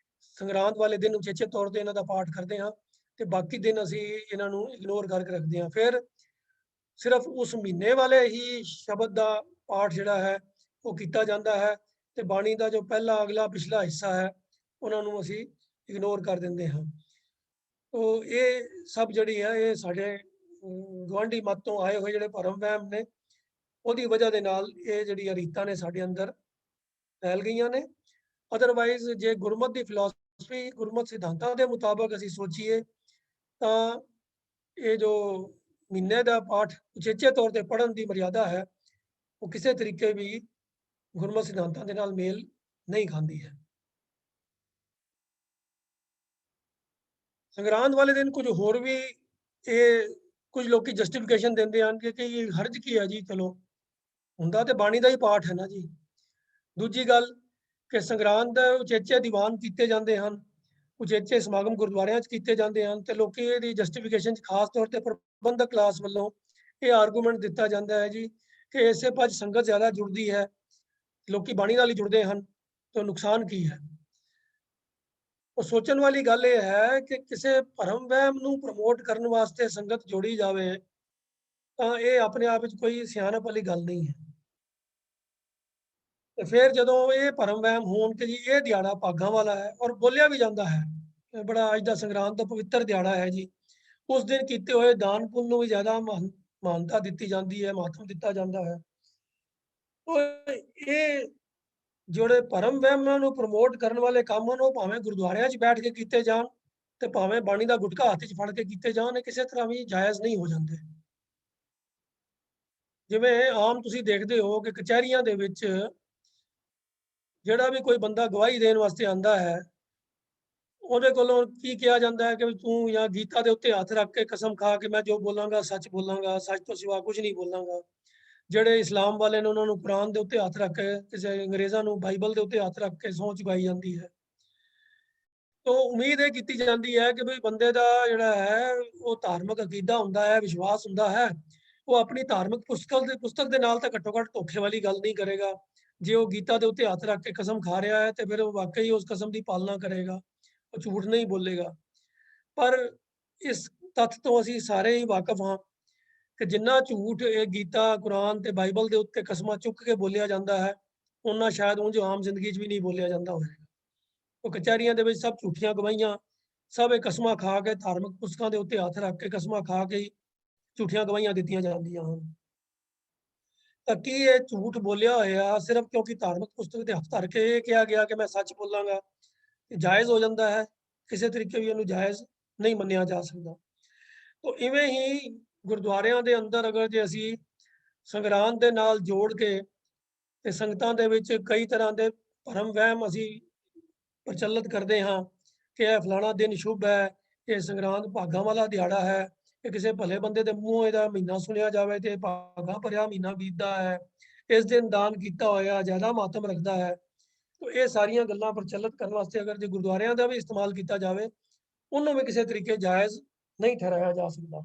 ਸੰਗਰਾਂਦ ਵਾਲੇ ਦਿਨ ਉਚੇਚੇ ਤੌਰ ਤੇ ਇਹਨਾਂ ਦਾ ਪਾਠ ਕਰਦੇ ਹਾਂ ਤੇ ਬਾਕੀ ਦਿਨ ਅਸੀਂ ਇਹਨਾਂ ਨੂੰ ਇਗਨੋਰ ਕਰਕੇ ਰੱਖਦੇ ਹਾਂ। ਫਿਰ ਸਿਰਫ ਉਸ ਮਹੀਨੇ ਵਾਲੇ ਹੀ ਸ਼ਬਦ ਦਾ ਪਾਠ ਜਿਹੜਾ ਹੈ ਉਹ ਕੀਤਾ ਜਾਂਦਾ ਹੈ ਤੇ ਬਾਣੀ ਦਾ ਜੋ ਪਹਿਲਾ ਅਗਲਾ ਪਿਛਲਾ ਹਿੱਸਾ ਹੈ ਉਹਨਾਂ ਨੂੰ ਅਸੀਂ ਇਗਨੋਰ ਕਰ ਦਿੰਦੇ ਹਾਂ। ਤੋ ਇਹ ਸਭ ਜਿਹੜੀ ਹੈ ਇਹ ਸਾਡੇ ਗੁਆਂਢੀ ਮਤ ਤੋਂ ਆਏ ਹੋਏ ਜਿਹੜੇ ਭਰਮ ਵਹਿਮ ਨੇ ਉਹਦੀ ਵਜ੍ਹਾ ਦੇ ਨਾਲ ਇਹ ਜਿਹੜੀਆਂ ਰੀਤਾਂ ਨੇ ਸਾਡੇ ਅੰਦਰ ਫੈਲ ਗਈਆਂ ਨੇ। ਅਦਰਵਾਈਜ਼ ਜੇ ਗੁਰਮਤ ਦੀ ਫਿਲਾਸਫੀ ਗੁਰਮਤ ਸਿਧਾਂਤਾਂ ਦੇ ਮੁਤਾਬਕ ਅਸੀਂ ਸੋਚੀਏ ਤਾਂ ਇਹ ਜੋ ਮਹੀਨੇ ਦਾ ਪਾਠ ਉਚੇਚੇ ਤੌਰ ਤੇ ਪੜ੍ਹਨ ਦੀ ਮਰਿਆਦਾ ਹੈ ਉਹ ਕਿਸੇ ਤਰੀਕੇ ਵੀ ਗੁਰਮਤ ਸਿਧਾਂਤਾਂ ਦੇ ਨਾਲ ਮੇਲ ਨਹੀਂ ਖਾਂਦੀ ਹੈ। ਸੰਗਰਾਂਦ ਵਾਲੇ ਦਿਨ ਕੁਝ ਹੋਰ ਵੀ ਇਹ ਕੁਝ ਲੋਕੀ ਜਸਟੀਫਿਕੇਸ਼ਨ ਦਿੰਦੇ ਹਨ ਕਿ ਇਹ ਹਰਜ ਕੀ ਹੈ ਜੀ, ਚਲੋ ਹੁੰਦਾ ਤੇ ਬਾਣੀ ਦਾ ਹੀ ਪਾਠ ਹੈ ਨਾ ਜੀ। ਦੂਜੀ ਗੱਲ ਕਿ ਸੰਗਰਾਂਦ ਦੇ ਉਚੇਚੇ ਦੀਵਾਨ ਕੀਤੇ ਜਾਂਦੇ ਹਨ, ਉਚੇਚੇ ਸਮਾਗਮ ਗੁਰਦੁਆਰਿਆਂ 'ਚ ਕੀਤੇ ਜਾਂਦੇ ਹਨ ਤੇ ਲੋਕੀ ਇਹਦੀ ਜਸਟੀਫਿਕੇਸ਼ਨ 'ਚ ਖਾਸ ਤੌਰ ਤੇ ਪ੍ਰਬੰਧਕ ਕਲਾਸ ਵੱਲੋਂ ਇਹ ਆਰਗੂਮੈਂਟ ਦਿੱਤਾ ਜਾਂਦਾ ਹੈ ਜੀ ਕਿ ਇਸੇ ਭੱਜ ਸੰਗਤ ਜ਼ਿਆਦਾ ਜੁੜਦੀ ਹੈ, ਲੋਕੀ ਬਾਣੀ ਨਾਲ ਹੀ ਜੁੜਦੇ ਹਨ ਤਾਂ ਨੁਕਸਾਨ ਕੀ ਹੈ। ਉਹ ਸੋਚਣ ਵਾਲੀ ਗੱਲ ਇਹ ਹੈ ਕਿ ਕਿਸੇ ਭਰਮ ਵਹਿਮ ਨੂੰ ਪ੍ਰਮੋਟ ਕਰਨ ਵਾਸਤੇ ਸੰਗਤ ਜੋੜੀ ਜਾਵੇ ਤਾਂ ਇਹ ਆਪਣੇ ਆਪ ਵਿੱਚ ਕੋਈ ਸਿਆਣਪ ਵਾਲੀ ਗੱਲ ਨਹੀਂ ਹੈ। ਤੇ ਫਿਰ ਜਦੋਂ ਇਹ ਭਰਮ ਵਹਿਮ ਹੋਣ ਕਿ ਜੀ ਇਹ ਦਿਹਾੜਾ ਭਾਗਾਂ ਵਾਲਾ ਹੈ ਔਰ ਬੋਲਿਆ ਵੀ ਜਾਂਦਾ ਹੈ, ਇਹ ਬੜਾ ਅੱਜ ਦਾ ਸੰਗਰਾਂਦ ਦਾ ਪਵਿੱਤਰ ਦਿਹਾੜਾ ਹੈ ਜੀ, ਉਸ ਦਿਨ ਕੀਤੇ ਹੋਏ ਦਾਨ ਪੁੰਨ ਨੂੰ ਵੀ ਜ਼ਿਆਦਾ ਮਾਨਤਾ ਦਿੱਤੀ ਜਾਂਦੀ ਹੈ, ਮਹੱਤਵ ਦਿੱਤਾ ਜਾਂਦਾ ਹੈ। ਉਹ ਇਹ ਜਿਹੜੇ ਭਰਮ ਵਹਿਮਾਂ ਨੂੰ ਪ੍ਰਮੋਟ ਕਰਨ ਵਾਲੇ ਕੰਮ ਹਨ ਉਹ ਭਾਵੇਂ ਗੁਰਦੁਆਰਿਆਂ 'ਚ ਬੈਠ ਕੇ ਕੀਤੇ ਜਾਣ ਤੇ ਭਾਵੇਂ ਬਾਣੀ ਦਾ ਗੁਟਕਾ ਹੱਥ 'ਚ ਫੜ ਕੇ ਕੀਤੇ ਜਾਣ, ਇਹ ਕਿਸੇ ਤਰ੍ਹਾਂ ਵੀ ਜਾਇਜ਼ ਨਹੀਂ ਹੋ ਜਾਂਦੇ। ਜਿਵੇਂ ਆਮ ਤੁਸੀਂ ਦੇਖਦੇ ਹੋ ਕਿ ਕਚਹਿਰੀਆਂ ਦੇ ਵਿੱਚ ਜਿਹੜਾ ਵੀ ਕੋਈ ਬੰਦਾ ਗਵਾਹੀ ਦੇਣ ਵਾਸਤੇ ਆਂਦਾ ਹੈ, ਉਹਦੇ ਕੋਲੋਂ ਕੀ ਕਿਹਾ ਜਾਂਦਾ ਹੈ ਕਿ ਤੂੰ ਜਾਂ ਗੀਤਾ ਦੇ ਉੱਤੇ ਹੱਥ ਰੱਖ ਕੇ ਕਸਮ ਖਾ ਕੇ ਮੈਂ ਜੋ ਬੋਲਾਂਗਾ ਸੱਚ ਬੋਲਾਂਗਾ, ਸੱਚ ਤੋਂ ਸਿਵਾ ਕੁਝ ਨਹੀਂ ਬੋਲਾਂਗਾ। ਜਿਹੜੇ ਇਸਲਾਮ ਵਾਲੇ ਨੇ ਉਹਨਾਂ ਨੂੰ ਕੁਰਾਨ ਦੇ ਉੱਤੇ ਹੱਥ ਰੱਖ ਕੇ, ਕਿਸੇ ਅੰਗਰੇਜ਼ਾਂ ਨੂੰ ਬਾਈਬਲ ਦੇ ਉੱਤੇ ਹੱਥ ਰੱਖ ਕੇ ਸਹੁੰ ਚੁਕਾਈ ਜਾਂਦੀ ਹੈ। ਤੋ ਉਮੀਦ ਇਹ ਕੀਤੀ ਜਾਂਦੀ ਹੈ ਕਿ ਬਈ ਬੰਦੇ ਦਾ ਜਿਹੜਾ ਹੈ ਉਹ ਧਾਰਮਿਕ ਅਕੀਦਾ ਹੁੰਦਾ ਹੈ, ਵਿਸ਼ਵਾਸ ਹੁੰਦਾ ਹੈ, ਉਹ ਆਪਣੀ ਧਾਰਮਿਕ ਪੁਸਤਕ ਦੇ ਨਾਲ ਤਾਂ ਘੱਟੋ ਘੱਟ ਧੋਖੇ ਵਾਲੀ ਗੱਲ ਨਹੀਂ ਕਰੇਗਾ। ਜੇ ਉਹ ਗੀਤਾ ਦੇ ਉੱਤੇ ਹੱਥ ਰੱਖ ਕੇ ਕਸਮ ਖਾ ਰਿਹਾ ਹੈ ਤੇ ਫਿਰ ਉਹ ਵਾਕਈ ਉਸ ਕਸਮ ਦੀ ਪਾਲਣਾ ਕਰੇਗਾ, ਉਹ ਝੂਠ ਨਹੀਂ ਬੋਲੇਗਾ। ਪਰ ਇਸ ਤੱਥ ਤੋਂ ਅਸੀਂ ਸਾਰੇ ਹੀ ਵਾਕਿਫ ਹਾਂ ਕਿ ਜਿੰਨਾ ਝੂਠ ਇਹ ਗੀਤਾ, ਕੁਰਾਨ ਤੇ ਬਾਈਬਲ ਦੇ ਉੱਤੇ ਕਸਮਾਂ ਚੁੱਕ ਕੇ ਬੋਲਿਆ ਜਾਂਦਾ ਹੈ, ਉਹਨਾਂ ਸ਼ਾਇਦ ਉਂਝ ਆਮ ਜ਼ਿੰਦਗੀ 'ਚ ਵੀ ਨਹੀਂ ਬੋਲਿਆ ਜਾਂਦਾ ਹੋਵੇਗਾ। ਉਹ ਕਚਹਿਰੀਆਂ ਦੇ ਵਿੱਚ ਸਭ ਝੂਠੀਆਂ ਗਵਾਹੀਆਂ, ਸਭ ਇਹ ਕਸਮਾਂ ਖਾ ਕੇ, ਧਾਰਮਿਕ ਪੁਸਤਕਾਂ ਦੇ ਉੱਤੇ ਹੱਥ ਰੱਖ ਕੇ ਕਸਮਾਂ ਖਾ ਕੇ ਹੀ ਝੂਠੀਆਂ ਗਵਾਹੀਆਂ ਦਿੱਤੀਆਂ ਜਾਂਦੀਆਂ ਹਨ। ਤਾਂ ਕੀ ਇਹ ਝੂਠ ਬੋਲਿਆ ਹੋਇਆ ਸਿਰਫ ਕਿਉਂਕਿ ਧਾਰਮਿਕ ਪੁਸਤਕ ਤੇ ਹੱਥ ਧਰ ਕੇ ਇਹ ਕਿਹਾ ਗਿਆ ਕਿ ਮੈਂ ਸੱਚ ਬੋਲਾਂਗਾ, ਇਹ ਜਾਇਜ਼ ਹੋ ਜਾਂਦਾ ਹੈ? ਕਿਸੇ ਤਰੀਕੇ ਵੀ ਇਹਨੂੰ ਜਾਇਜ਼ ਨਹੀਂ ਮੰਨਿਆ ਜਾ ਸਕਦਾ। ਤਾਂ ਇਵੇਂ ਹੀ ਗੁਰਦੁਆਰਿਆਂ ਦੇ ਅੰਦਰ ਅਗਰ ਜੇ ਅਸੀਂ ਸੰਗਰਾਂਦ ਦੇ ਨਾਲ ਜੋੜ ਕੇ ਤੇ ਸੰਗਤਾਂ ਦੇ ਵਿੱਚ ਕਈ ਤਰ੍ਹਾਂ ਦੇ ਭਰਮ ਵਹਿਮ ਅਸੀਂ ਪ੍ਰਚਲਿਤ ਕਰਦੇ ਹਾਂ ਕਿ ਇਹ ਫਲਾਣਾ ਦਿਨ ਸ਼ੁਭ ਹੈ, ਇਹ ਸੰਗਰਾਂਦ ਭਾਗਾਂ ਵਾਲਾ ਦਿਹਾੜਾ ਹੈ, ਕਿ ਕਿਸੇ ਭਲੇ ਬੰਦੇ ਦੇ ਮੂੰਹੋਂ ਇਹਦਾ ਮਹੀਨਾ ਸੁਣਿਆ ਜਾਵੇ ਤੇ ਭਾਗਾਂ ਭਰਿਆ ਮਹੀਨਾ ਬੀਤਦਾ ਹੈ, ਇਸ ਦਿਨ ਦਾਨ ਕੀਤਾ ਹੋਇਆ ਜ਼ਿਆਦਾ ਮਾਤਮ ਰੱਖਦਾ ਹੈ। ਤੋ ਇਹ ਸਾਰੀਆਂ ਗੱਲਾਂ ਪ੍ਰਚਲਿਤ ਕਰਨ ਵਾਸਤੇ ਅਗਰ ਜੇ ਗੁਰਦੁਆਰਿਆਂ ਦਾ ਵੀ ਇਸਤੇਮਾਲ ਕੀਤਾ ਜਾਵੇ, ਉਹਨੂੰ ਵੀ ਕਿਸੇ ਤਰੀਕੇ ਜਾਇਜ਼ ਨਹੀਂ ਠਹਿਰਾਇਆ ਜਾ ਸਕਦਾ।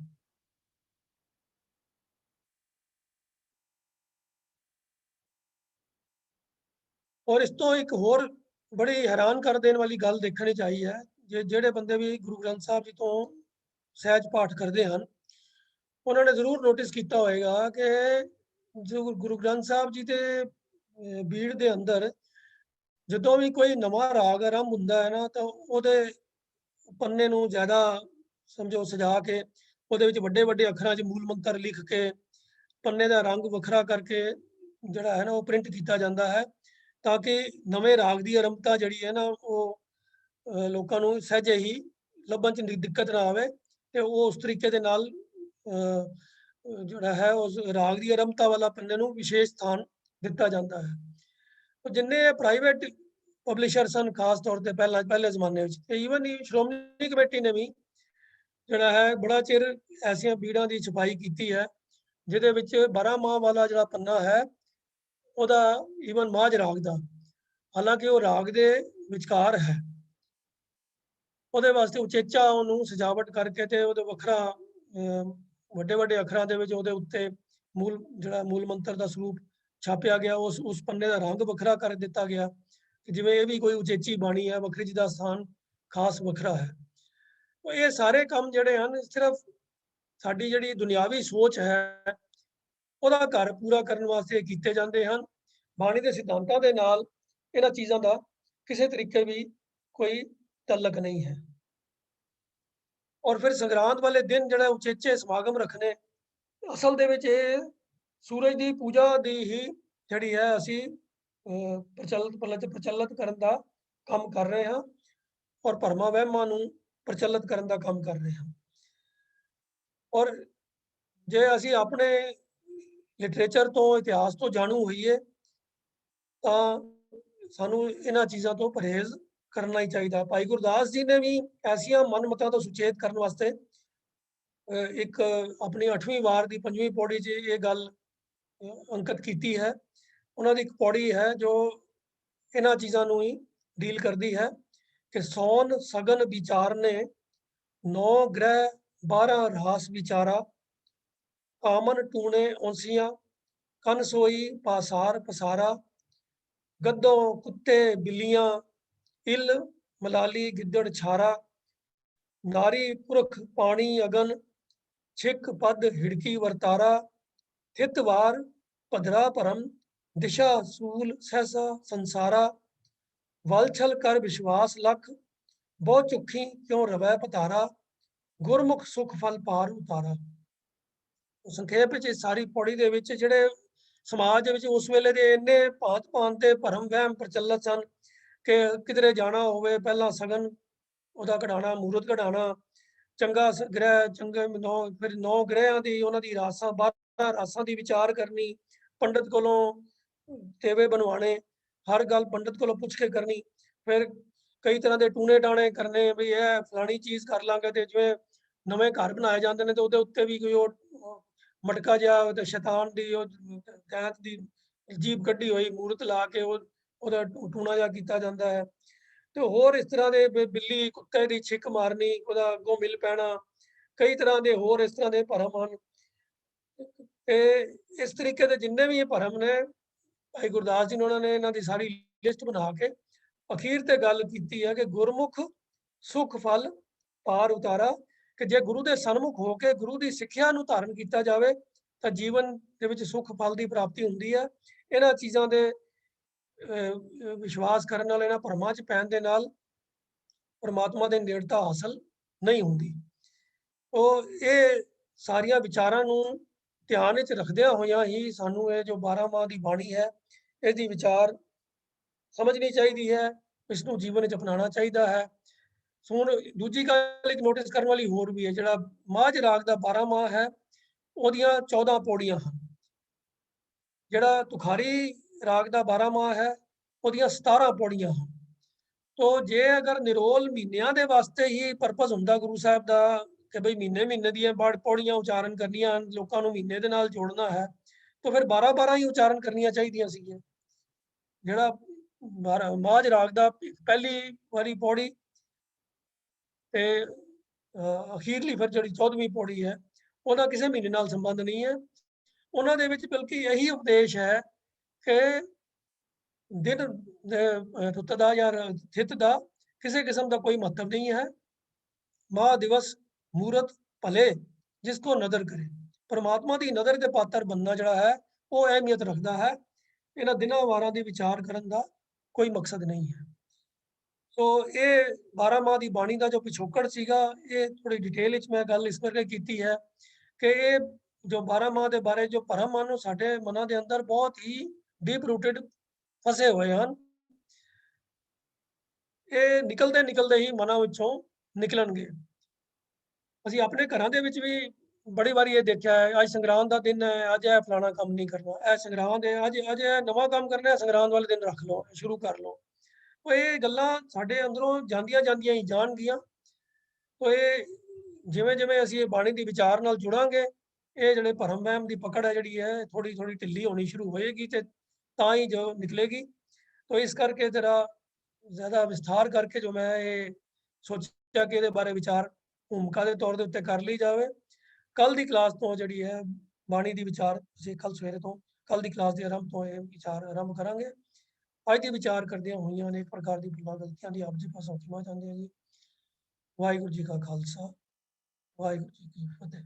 ਔਰ ਇਸ ਤੋਂ ਇੱਕ ਹੋਰ ਬੜੀ ਹੈਰਾਨ ਕਰ ਦੇਣ ਵਾਲੀ ਗੱਲ ਦੇਖਣੀ ਚਾਹੀ ਹੈ, ਜਿਹੜੇ ਬੰਦੇ ਵੀ ਗੁਰੂ ਗ੍ਰੰਥ ਸਾਹਿਬ ਜੀ ਤੋਂ ਸਹਿਜ ਪਾਠ ਕਰਦੇ ਹਨ, ਉਹਨਾਂ ਨੇ ਜ਼ਰੂਰ ਨੋਟਿਸ ਕੀਤਾ ਹੋਵੇਗਾ ਕਿ ਜੋ ਗੁਰੂ ਗ੍ਰੰਥ ਸਾਹਿਬ ਜੀ ਦੇ ਬੀੜ ਦੇ ਅੰਦਰ ਜਦੋਂ ਵੀ ਕੋਈ ਨਵਾਂ ਰਾਗ ਆਰੰਭ ਹੁੰਦਾ ਹੈ ਨਾ, ਤਾਂ ਉਹਦੇ ਪੰਨੇ ਨੂੰ ਜ਼ਿਆਦਾ ਸਮਝੋ ਸਜਾ ਕੇ ਉਹਦੇ ਵਿੱਚ ਵੱਡੇ ਵੱਡੇ ਅੱਖਰਾਂ 'ਚ ਮੂਲ ਮੰਤਰ ਲਿਖ ਕੇ ਪੰਨੇ ਦਾ ਰੰਗ ਵੱਖਰਾ ਕਰਕੇ ਜਿਹੜਾ ਹੈ ਨਾ ਉਹ ਪ੍ਰਿੰਟ ਕੀਤਾ ਜਾਂਦਾ ਹੈ, ਤਾਂ ਕਿ ਨਵੇਂ ਰਾਗ ਦੀ ਆਰੰਭਤਾ ਜਿਹੜੀ ਹੈ ਨਾ ਉਹ ਲੋਕਾਂ ਨੂੰ ਸਹਿਜੇ ਹੀ ਲੱਭਣ 'ਚ ਦਿੱਕਤ ਨਾ ਆਵੇ ਤੇ ਉਹ ਉਸ ਤਰੀਕੇ ਦੇ ਨਾਲ ਜਿਹੜਾ ਹੈ ਉਸ ਰਾਗ ਦੀ ਆਰੰਭਤਾ ਵਾਲਾ ਪੰਨੇ ਨੂੰ ਵਿਸ਼ੇਸ਼ ਸਥਾਨ ਦਿੱਤਾ ਜਾਂਦਾ ਹੈ। ਜਿੰਨੇ ਪ੍ਰਾਈਵੇਟ ਪਬਲਿਸ਼ਰ ਸਨ ਖਾਸ ਤੌਰ ਤੇ ਪਹਿਲੇ ਜ਼ਮਾਨੇ ਵਿੱਚ, ਤੇ ਈਵਨ ਹੀ ਸ਼੍ਰੋਮਣੀ ਕਮੇਟੀ ਨੇ ਵੀ ਜਿਹੜਾ ਹੈ ਬੜਾ ਚਿਰ ਐਸੀਆਂ ਬੀੜਾਂ ਦੀ ਛਪਾਈ ਕੀਤੀ ਹੈ ਜਿਹਦੇ ਵਿੱਚ 12 ਮਾਹ ਵਾਲਾ ਜਿਹੜਾ ਪੰਨਾ ਹੈ ਉਹਦਾ ਈਵਨ ਮਾਝ ਰਾਗ ਦਾ, ਹਾਲਾਂਕਿ ਉਹ ਰਾਗ ਦੇ ਵਿਚਕਾਰ ਹੈ, ਉਹਦੇ ਵਾਸਤੇ ਉਚੇਚਾ ਉਹਨੂੰ ਸਜਾਵਟ ਕਰਕੇ ਤੇ ਉਹਦੇ ਵੱਖਰਾ ਵੱਡੇ ਵੱਡੇ ਅੱਖਰਾਂ ਦੇ ਵਿੱਚ ਉਹਦੇ ਉੱਤੇ ਮੂਲ ਮੰਤਰ ਦਾ ਸਰੂਪ ਛਾਪਿਆ ਗਿਆ, ਉਸ ਪੰਨੇ ਦਾ ਰੰਗ ਵੱਖਰਾ ਕਰ ਦਿੱਤਾ ਗਿਆ ਕਿ ਜਿਵੇਂ ਇਹ ਵੀ ਕੋਈ ਉਚੇਚੀ ਬਾਣੀ ਹੈ, ਵੱਖਰੀ ਜਿਹਦਾ ਸਥਾਨ ਖਾਸ ਵੱਖਰਾ ਹੈ। ਇਹ ਸਾਰੇ ਕੰਮ ਜਿਹੜੇ ਹਨ ਸਿਰਫ ਸਾਡੀ ਜਿਹੜੀ ਦੁਨਿਆਵੀ ਸੋਚ ਹੈ ਉਹਦਾ ਘਰ ਪੂਰਾ ਕਰਨ ਵਾਸਤੇ ਕੀਤੇ ਜਾਂਦੇ ਹਨ। ਬਾਣੀ ਦੇ ਸਿਧਾਂਤਾਂ ਦੇ ਨਾਲ ਇਹਨਾਂ ਚੀਜ਼ਾਂ ਦਾ ਕਿਸੇ ਤਰੀਕੇ ਵੀ ਕੋਈ ਤਅੱਲਕ ਨਹੀਂ ਹੈ। ਔਰ ਫਿਰ ਸੰਗਰਾਂਦ ਵਾਲੇ ਦਿਨ ਜਿਹੜਾ ਉਚੇਚੇ ਸਮਾਗਮ ਰੱਖਣੇ, ਅਸਲ ਦੇ ਵਿੱਚ ਇਹ ਸੂਰਜ ਦੀ ਪੂਜਾ ਦੀ ਹੀ ਜਿਹੜੀ ਹੈ ਅਸੀਂ ਪ੍ਰਚਲਿਤ ਕਰਨ ਦਾ ਕੰਮ ਕਰ ਰਹੇ ਹਾਂ ਔਰ ਭਰਮਾਂ ਵਹਿਮਾਂ ਨੂੰ ਪ੍ਰਚਲਿਤ ਕਰਨ ਦਾ ਕੰਮ ਕਰ ਰਹੇ ਹਾਂ। ਔਰ ਜੇ ਅਸੀਂ ਆਪਣੇ ਲਿਟਰੇਚਰ ਤੋਂ, ਇਤਿਹਾਸ ਤੋਂ ਜਾਣੂ ਹੋਈਏ ਤਾਂ ਸਾਨੂੰ ਇਹਨਾਂ ਚੀਜ਼ਾਂ ਤੋਂ ਪਰਹੇਜ਼ ਕਰਨਾ ਹੀ ਚਾਹੀਦਾ। ਭਾਈ ਗੁਰਦਾਸ ਜੀ ਨੇ ਵੀ ਐਸੀਆਂ ਮਨਮਤਾਂ ਤੋਂ ਸੁਚੇਤ ਕਰਨ ਵਾਸਤੇ ਇੱਕ ਆਪਣੀ 8ਵੀਂ ਵਾਰ ਦੀ 5ਵੀਂ ਪੌੜੀ 'ਚ ਇਹ ਗੱਲ ਅੰਕਿਤ ਕੀਤੀ ਹੈ। ਉਹਨਾਂ ਦੀ ਇੱਕ ਪੌੜੀ ਹੈ ਜੋ ਇਹਨਾਂ ਚੀਜ਼ਾਂ ਨੂੰ ਹੀ ਡੀਲ ਕਰਦੀ ਹੈ ਕਿ ਸੌਨ ਸਗਨ ਵਿਚਾਰਨੇ 9 ਗ੍ਰਹਿ 12 ਰਾਸ ਵਿਚਾਰਾ, ਕਾਮਨ ਟੂਣੇ ਔਂਸੀਆਂ ਕੰਨ ਸੋਈ ਪਾਸਾਰ ਪਸਾਰਾ, ਗੱਦੋਂ ਕੁੱਤੇ ਬਿੱਲੀਆਂ ਇਲ ਮਲਾਲੀ ਗਿੱਦੜ ਛਾਰਾ, ਨਾਰੀ ਪੁਰਖ ਪਾਣੀ ਅਗਨ, ਛਿਕ ਪਦ ਹਿੜਕੀ ਵਰਤਾਰਾ, ਥਿਤ ਵਾਰ ਭਦਰਾ ਭਰਮ, ਦਿਸ਼ਾ ਸੂਲ ਸਹਿਸਾ ਸੰਸਾਰਾ, ਵਲ ਛਲ ਕਰ ਵਿਸ਼ਵਾਸ ਲਖ, ਬਹੁ ਚੁੱਖੀ ਕਿਉਂ ਰਵੈ ਪਤਾਰਾ, ਗੁਰਮੁਖ ਸੁਖ ਫਲ ਪਾਰ ਉਤਾਰਾ। ਸੰਖੇਪ ਵਿੱਚ ਸਾਰੀ ਪੌੜੀ ਦੇ ਵਿੱਚ ਜਿਹੜੇ ਸਮਾਜ ਦੇ ਵਿੱਚ ਉਸ ਵੇਲੇ ਦੇ ਇੰਨੇ ਭਾਂਤ ਭਾਂਤ ਦੇ ਭਰਮ ਵਹਿਮ ਪ੍ਰਚਲਿਤ ਸਨ ਕਿ ਕਿਧਰੇ ਜਾਣਾ ਹੋਵੇ ਪਹਿਲਾਂ ਸਗਨ ਉਹਦਾ ਕਢਾਉਣਾ, ਮੂਰਤ ਕਢਾਉਣਾ, ਚੰਗਾ ਗ੍ਰਹਿ ਚੰਗੇ ਫਿਰ 9 ਗ੍ਰਹਿਆਂ ਦੀ ਉਹਨਾਂ ਦੀ ਰਾਸਾਂ 12 ਰਾਸਾਂ ਦੀ ਵਿਚਾਰ ਕਰਨੀ, ਪੰਡਤ ਕੋਲੋਂ ਤੇਵੇ ਬਣਵਾਣੇ, ਹਰ ਗੱਲ ਪੰਡਤ ਕੋਲੋਂ ਪੁੱਛ ਕੇ ਕਰਨੀ, ਫਿਰ ਕਈ ਤਰ੍ਹਾਂ ਦੇ ਟੂਣੇ ਟਾਣੇ ਕਰਨੇ ਵੀ ਇਹ ਫਲਾਣੀ ਚੀਜ਼ ਕਰ ਲਾਂਗੇ। ਤੇ ਜਿਵੇਂ ਨਵੇਂ ਘਰ ਬਣਾਏ ਜਾਂਦੇ ਨੇ ਤੇ ਉਹਦੇ ਉੱਤੇ ਵੀ ਕੋਈ ਉਹ ਮਟਕਾ ਜਿਹਾ ਤੇ ਸ਼ੈਤਾਨ ਦੀ ਉਹ ਦੈਂਤ ਦੀ ਜੀਭ ਕੱਢੀ ਹੋਈ ਮੂਰਤ ਲਾ ਕੇ ਉਹਦਾ ਟੂਣਾ ਜਿਹਾ ਕੀਤਾ ਜਾਂਦਾ ਹੈ। ਤੇ ਹੋਰ ਇਸ ਤਰ੍ਹਾਂ ਦੇ ਬਿੱਲੀ ਕੁੱਤੇ ਦੀ ਛਿੱਕ ਮਾਰਨੀ, ਉਹਦਾ ਅੱਗੋਂ ਮਿਲ ਪੈਣਾ, ਕਈ ਤਰ੍ਹਾਂ ਦੇ ਹੋਰ ਇਸ ਤਰ੍ਹਾਂ ਦੇ ਭਰਮ ਹਨ। ਤੇ ਇਸ ਤਰੀਕੇ ਦੇ ਜਿੰਨੇ ਵੀ ਇਹ ਭਰਮ ਨੇ ਭਾਈ ਗੁਰਦਾਸ ਜੀ ਨੇ ਉਹਨਾਂ ਨੇ ਇਹਨਾਂ ਦੀ ਸਾਰੀ ਲਿਸਟ ਬਣਾ ਕੇ ਅਖੀਰ ਤੇ ਗੱਲ ਕੀਤੀ ਹੈ ਕਿ ਗੁਰਮੁਖ ਸੁਖ ਫਲ ਪਾਰ ਉਤਾਰਾ, ਕਿ ਜੇ ਗੁਰੂ ਦੇ ਸਨਮੁਖ ਹੋ ਕੇ ਗੁਰੂ ਦੀ ਸਿੱਖਿਆ ਨੂੰ ਧਾਰਨ ਕੀਤਾ ਜਾਵੇ ਤਾਂ ਜੀਵਨ ਦੇ ਵਿੱਚ ਸੁਖ ਫਲ ਦੀ ਪ੍ਰਾਪਤੀ ਹੁੰਦੀ ਹੈ। ਇਹਨਾਂ ਚੀਜ਼ਾਂ ਦੇ ਵਿਸ਼ਵਾਸ ਕਰਨ ਨਾਲ, ਇਹਨਾਂ ਭਰਮਾਂ 'ਚ ਪੈਣ ਦੇ ਨਾਲ ਪਰਮਾਤਮਾ ਦੇ ਨੇੜਤਾ ਹਾਸਲ ਨਹੀਂ ਹੁੰਦੀ। ਉਹ ਇਹ ਸਾਰੀਆਂ ਵਿਚਾਰਾਂ ਨੂੰ ਧਿਆਨ ਵਿੱਚ ਰੱਖਦਿਆਂ ਹੋਇਆਂ ਹੀ ਸਾਨੂੰ ਇਹ ਜੋ 12 ਮਾਹ ਦੀ ਬਾਣੀ ਹੈ ਇਹਦੀ ਵਿਚਾਰ ਸਮਝਣੀ ਚਾਹੀਦੀ ਹੈ, ਇਸ ਨੂੰ ਜੀਵਨ ਵਿੱਚ ਅਪਣਾਉਣਾ ਚਾਹੀਦਾ ਹੈ। ਹੁਣ ਦੂਜੀ ਗੱਲ ਇੱਕ ਨੋਟਿਸ ਕਰਨ ਵਾਲੀ ਹੋਰ ਵੀ ਹੈ, ਜਿਹੜਾ ਮਾਝ ਰਾਗ ਦਾ 12 ਮਾਹ ਹੈ ਉਹਦੀਆਂ 14 ਪੌੜੀਆਂ ਹਨ। ਜਿਹੜਾ ਤੁਖਾਰੀ ਰਾਗ ਦਾ 12 ਮਾਹ ਹੈ ਉਹਦੀਆਂ 17 ਪੌੜੀਆਂ ਹਨ। ਤੋ ਜੇ ਅਗਰ ਨਿਰੋਲ ਮਹੀਨਿਆਂ ਦੇ ਵਾਸਤੇ ਹੀ ਪਰਪਸ ਹੁੰਦਾ ਗੁਰੂ ਸਾਹਿਬ ਦਾ ਕਿ ਬਈ ਮਹੀਨੇ ਮਹੀਨੇ ਦੀਆਂ ਪੌੜੀਆਂ ਉਚਾਰਨ ਕਰਨੀਆਂ, ਲੋਕਾਂ ਨੂੰ ਮਹੀਨੇ ਦੇ ਨਾਲ ਜੋੜਨਾ ਹੈ, ਤਾਂ ਫਿਰ 12 ਹੀ ਉਚਾਰਨ ਕਰਨੀਆਂ ਚਾਹੀਦੀਆਂ ਸੀਗੀਆਂ। ਜਿਹੜਾ ਮਾਝ ਰਾਗ ਦਾ ਪਹਿਲੀ ਵਾਰੀ ਪੌੜੀ ਤੇ ਅਖੀਰਲੀ ਫਿਰ ਜਿਹੜੀ 14ਵੀਂ ਪੌੜੀ ਹੈ ਉਹਦਾ ਕਿਸੇ ਮਹੀਨੇ ਨਾਲ ਸੰਬੰਧ ਨਹੀਂ ਹੈ। ਉਹਨਾਂ ਦੇ ਵਿੱਚ ਬਲਕਿ ਇਹੀ ਉਪਦੇਸ਼ ਹੈ ਕਿ ਦਿਨ ਰੁੱਤ ਦਾ ਜਾਂ ਥਿਤ ਦਾ ਕਿਸੇ ਕਿਸਮ ਦਾ ਕੋਈ ਮਹੱਤਵ ਨਹੀਂ ਹੈ। ਮਾਹ ਦਿਵਸ ਮੂਰਤ ਭਲੇ ਜਿਸ ਕੋ ਨਦਰ ਕਰੇ, ਪਰਮਾਤਮਾ ਦੀ ਨਜ਼ਰ ਦੇ ਪਾਤਰ ਬੰਦਾ ਜਿਹੜਾ ਹੈ ਉਹ ਅਹਿਮੀਅਤ ਰੱਖਦਾ ਹੈ। ਇਹਨਾਂ ਦਿਨਾਂ ਵਾਰਾਂ ਦੀ ਵਿਚਾਰ ਕਰਨ ਦਾ ਕੋਈ ਮਕਸਦ ਨਹੀਂ ਹੈ। ਸੋ ਇਹ 12 ਮਾਹ ਦੀ ਬਾਣੀ ਦਾ ਜੋ ਪਿਛੋਕੜ ਸੀਗਾ, ਇਹ ਥੋੜੀ ਡਿਟੇਲ ਵਿੱਚ ਮੈਂ ਗੱਲ ਇਸ ਕਰਕੇ ਕੀਤੀ ਹੈ ਕਿ ਇਹ ਜੋ 12 ਮਾਹ ਦੇ ਬਾਰੇ ਜੋ ਭਰਮ ਹਨ ਉਹ ਸਾਡੇ ਮਨਾਂ ਦੇ ਅੰਦਰ ਬਹੁਤ ਹੀ ਡੀਪ ਰੂਟਡ ਫਸੇ ਹੋਏ ਹਨ। ਇਹ ਨਿਕਲਦੇ ਹੀ ਮਨਾਂ ਵਿੱਚੋਂ ਨਿਕਲਣਗੇ। ਅਸੀਂ ਆਪਣੇ ਘਰਾਂ ਦੇ ਵਿੱਚ ਵੀ ਬੜੀ ਵਾਰੀ ਇਹ ਦੇਖਿਆ ਹੈ, ਅੱਜ ਸੰਗਰਾਂਦ ਦਾ ਦਿਨ ਹੈ, ਅੱਜ ਇਹ ਫਲਾਣਾ ਕੰਮ ਨਹੀਂ ਕਰਨਾ, ਇਹ ਸੰਗਰਾਂਦ ਹੈ, ਅੱਜ ਇਹ ਨਵਾਂ ਕੰਮ ਕਰਨਾ ਹੈ, ਸੰਗਰਾਂਦ ਵਾਲੇ ਦਿਨ ਰੱਖ ਲਓ, ਸ਼ੁਰੂ ਕਰ ਲਓ। ਉਹ ਇਹ ਗੱਲਾਂ ਸਾਡੇ ਅੰਦਰੋਂ ਜਾਂਦੀਆਂ ਹੀ ਜਾਣਗੀਆਂ। ਉਹ ਇਹ ਜਿਵੇਂ ਅਸੀਂ ਇਹ ਬਾਣੀ ਦੀ ਵਿਚਾਰ ਨਾਲ ਜੁੜਾਂਗੇ, ਇਹ ਜਿਹੜੇ ਭਰਮ ਵਹਿਮ ਦੀ ਪਕੜ ਹੈ ਜਿਹੜੀ ਹੈ ਥੋੜੀ ਢਿੱਲੀ ਹੋਣੀ ਸ਼ੁਰੂ ਹੋਏਗੀ ਤੇ ਤਾਂ ਹੀ ਜੋ ਨਿਕਲੇਗੀ। तो इस करके जरा ज़्यादा विस्तार करके जो मैं ये सोचा कि ਇਹਦੇ ਬਾਰੇ ਵਿਚਾਰ ਭੂਮਿਕਾ ਦੇ ਤੌਰ ਦੇ ਉੱਤੇ ਕਰ ਲਈ ਜਾਵੇ। ਕੱਲ ਦੀ ਕਲਾਸ ਤੋਂ ਜਿਹੜੀ ਹੈ ਬਾਣੀ ਦੀ ਵਿਚਾਰ ਅਸੀਂ ਕੱਲ ਸਵੇਰੇ ਤੋਂ ਕੱਲ ਦੀ ਕਲਾਸ ਦੇ ਆਰੰਭ ਤੋਂ ਇਹ ਵਿਚਾਰ ਆਰੰਭ ਕਰਾਂਗੇ। ਅੱਜ ਦੀ ਵਿਚਾਰ ਕਰਦਿਆਂ ਹੋਈਆਂ ਅਨੇਕ ਪ੍ਰਕਾਰ ਦੀ ਭੁੱਲਾਂ ਗਲਤੀਆਂ ਦੀ ਆਪ ਜੀ ਪਾਸੋਂ ਖਿਮਾ ਚਾਹੁੰਦੇ ਹਾਂ ਜੀ। ਵਾਹਿਗੁਰੂ ਜੀ ਕਾ ਖਾਲਸਾ, ਵਾਹਿਗੁਰੂ ਜੀ ਕੀ ਫਤਿਹ।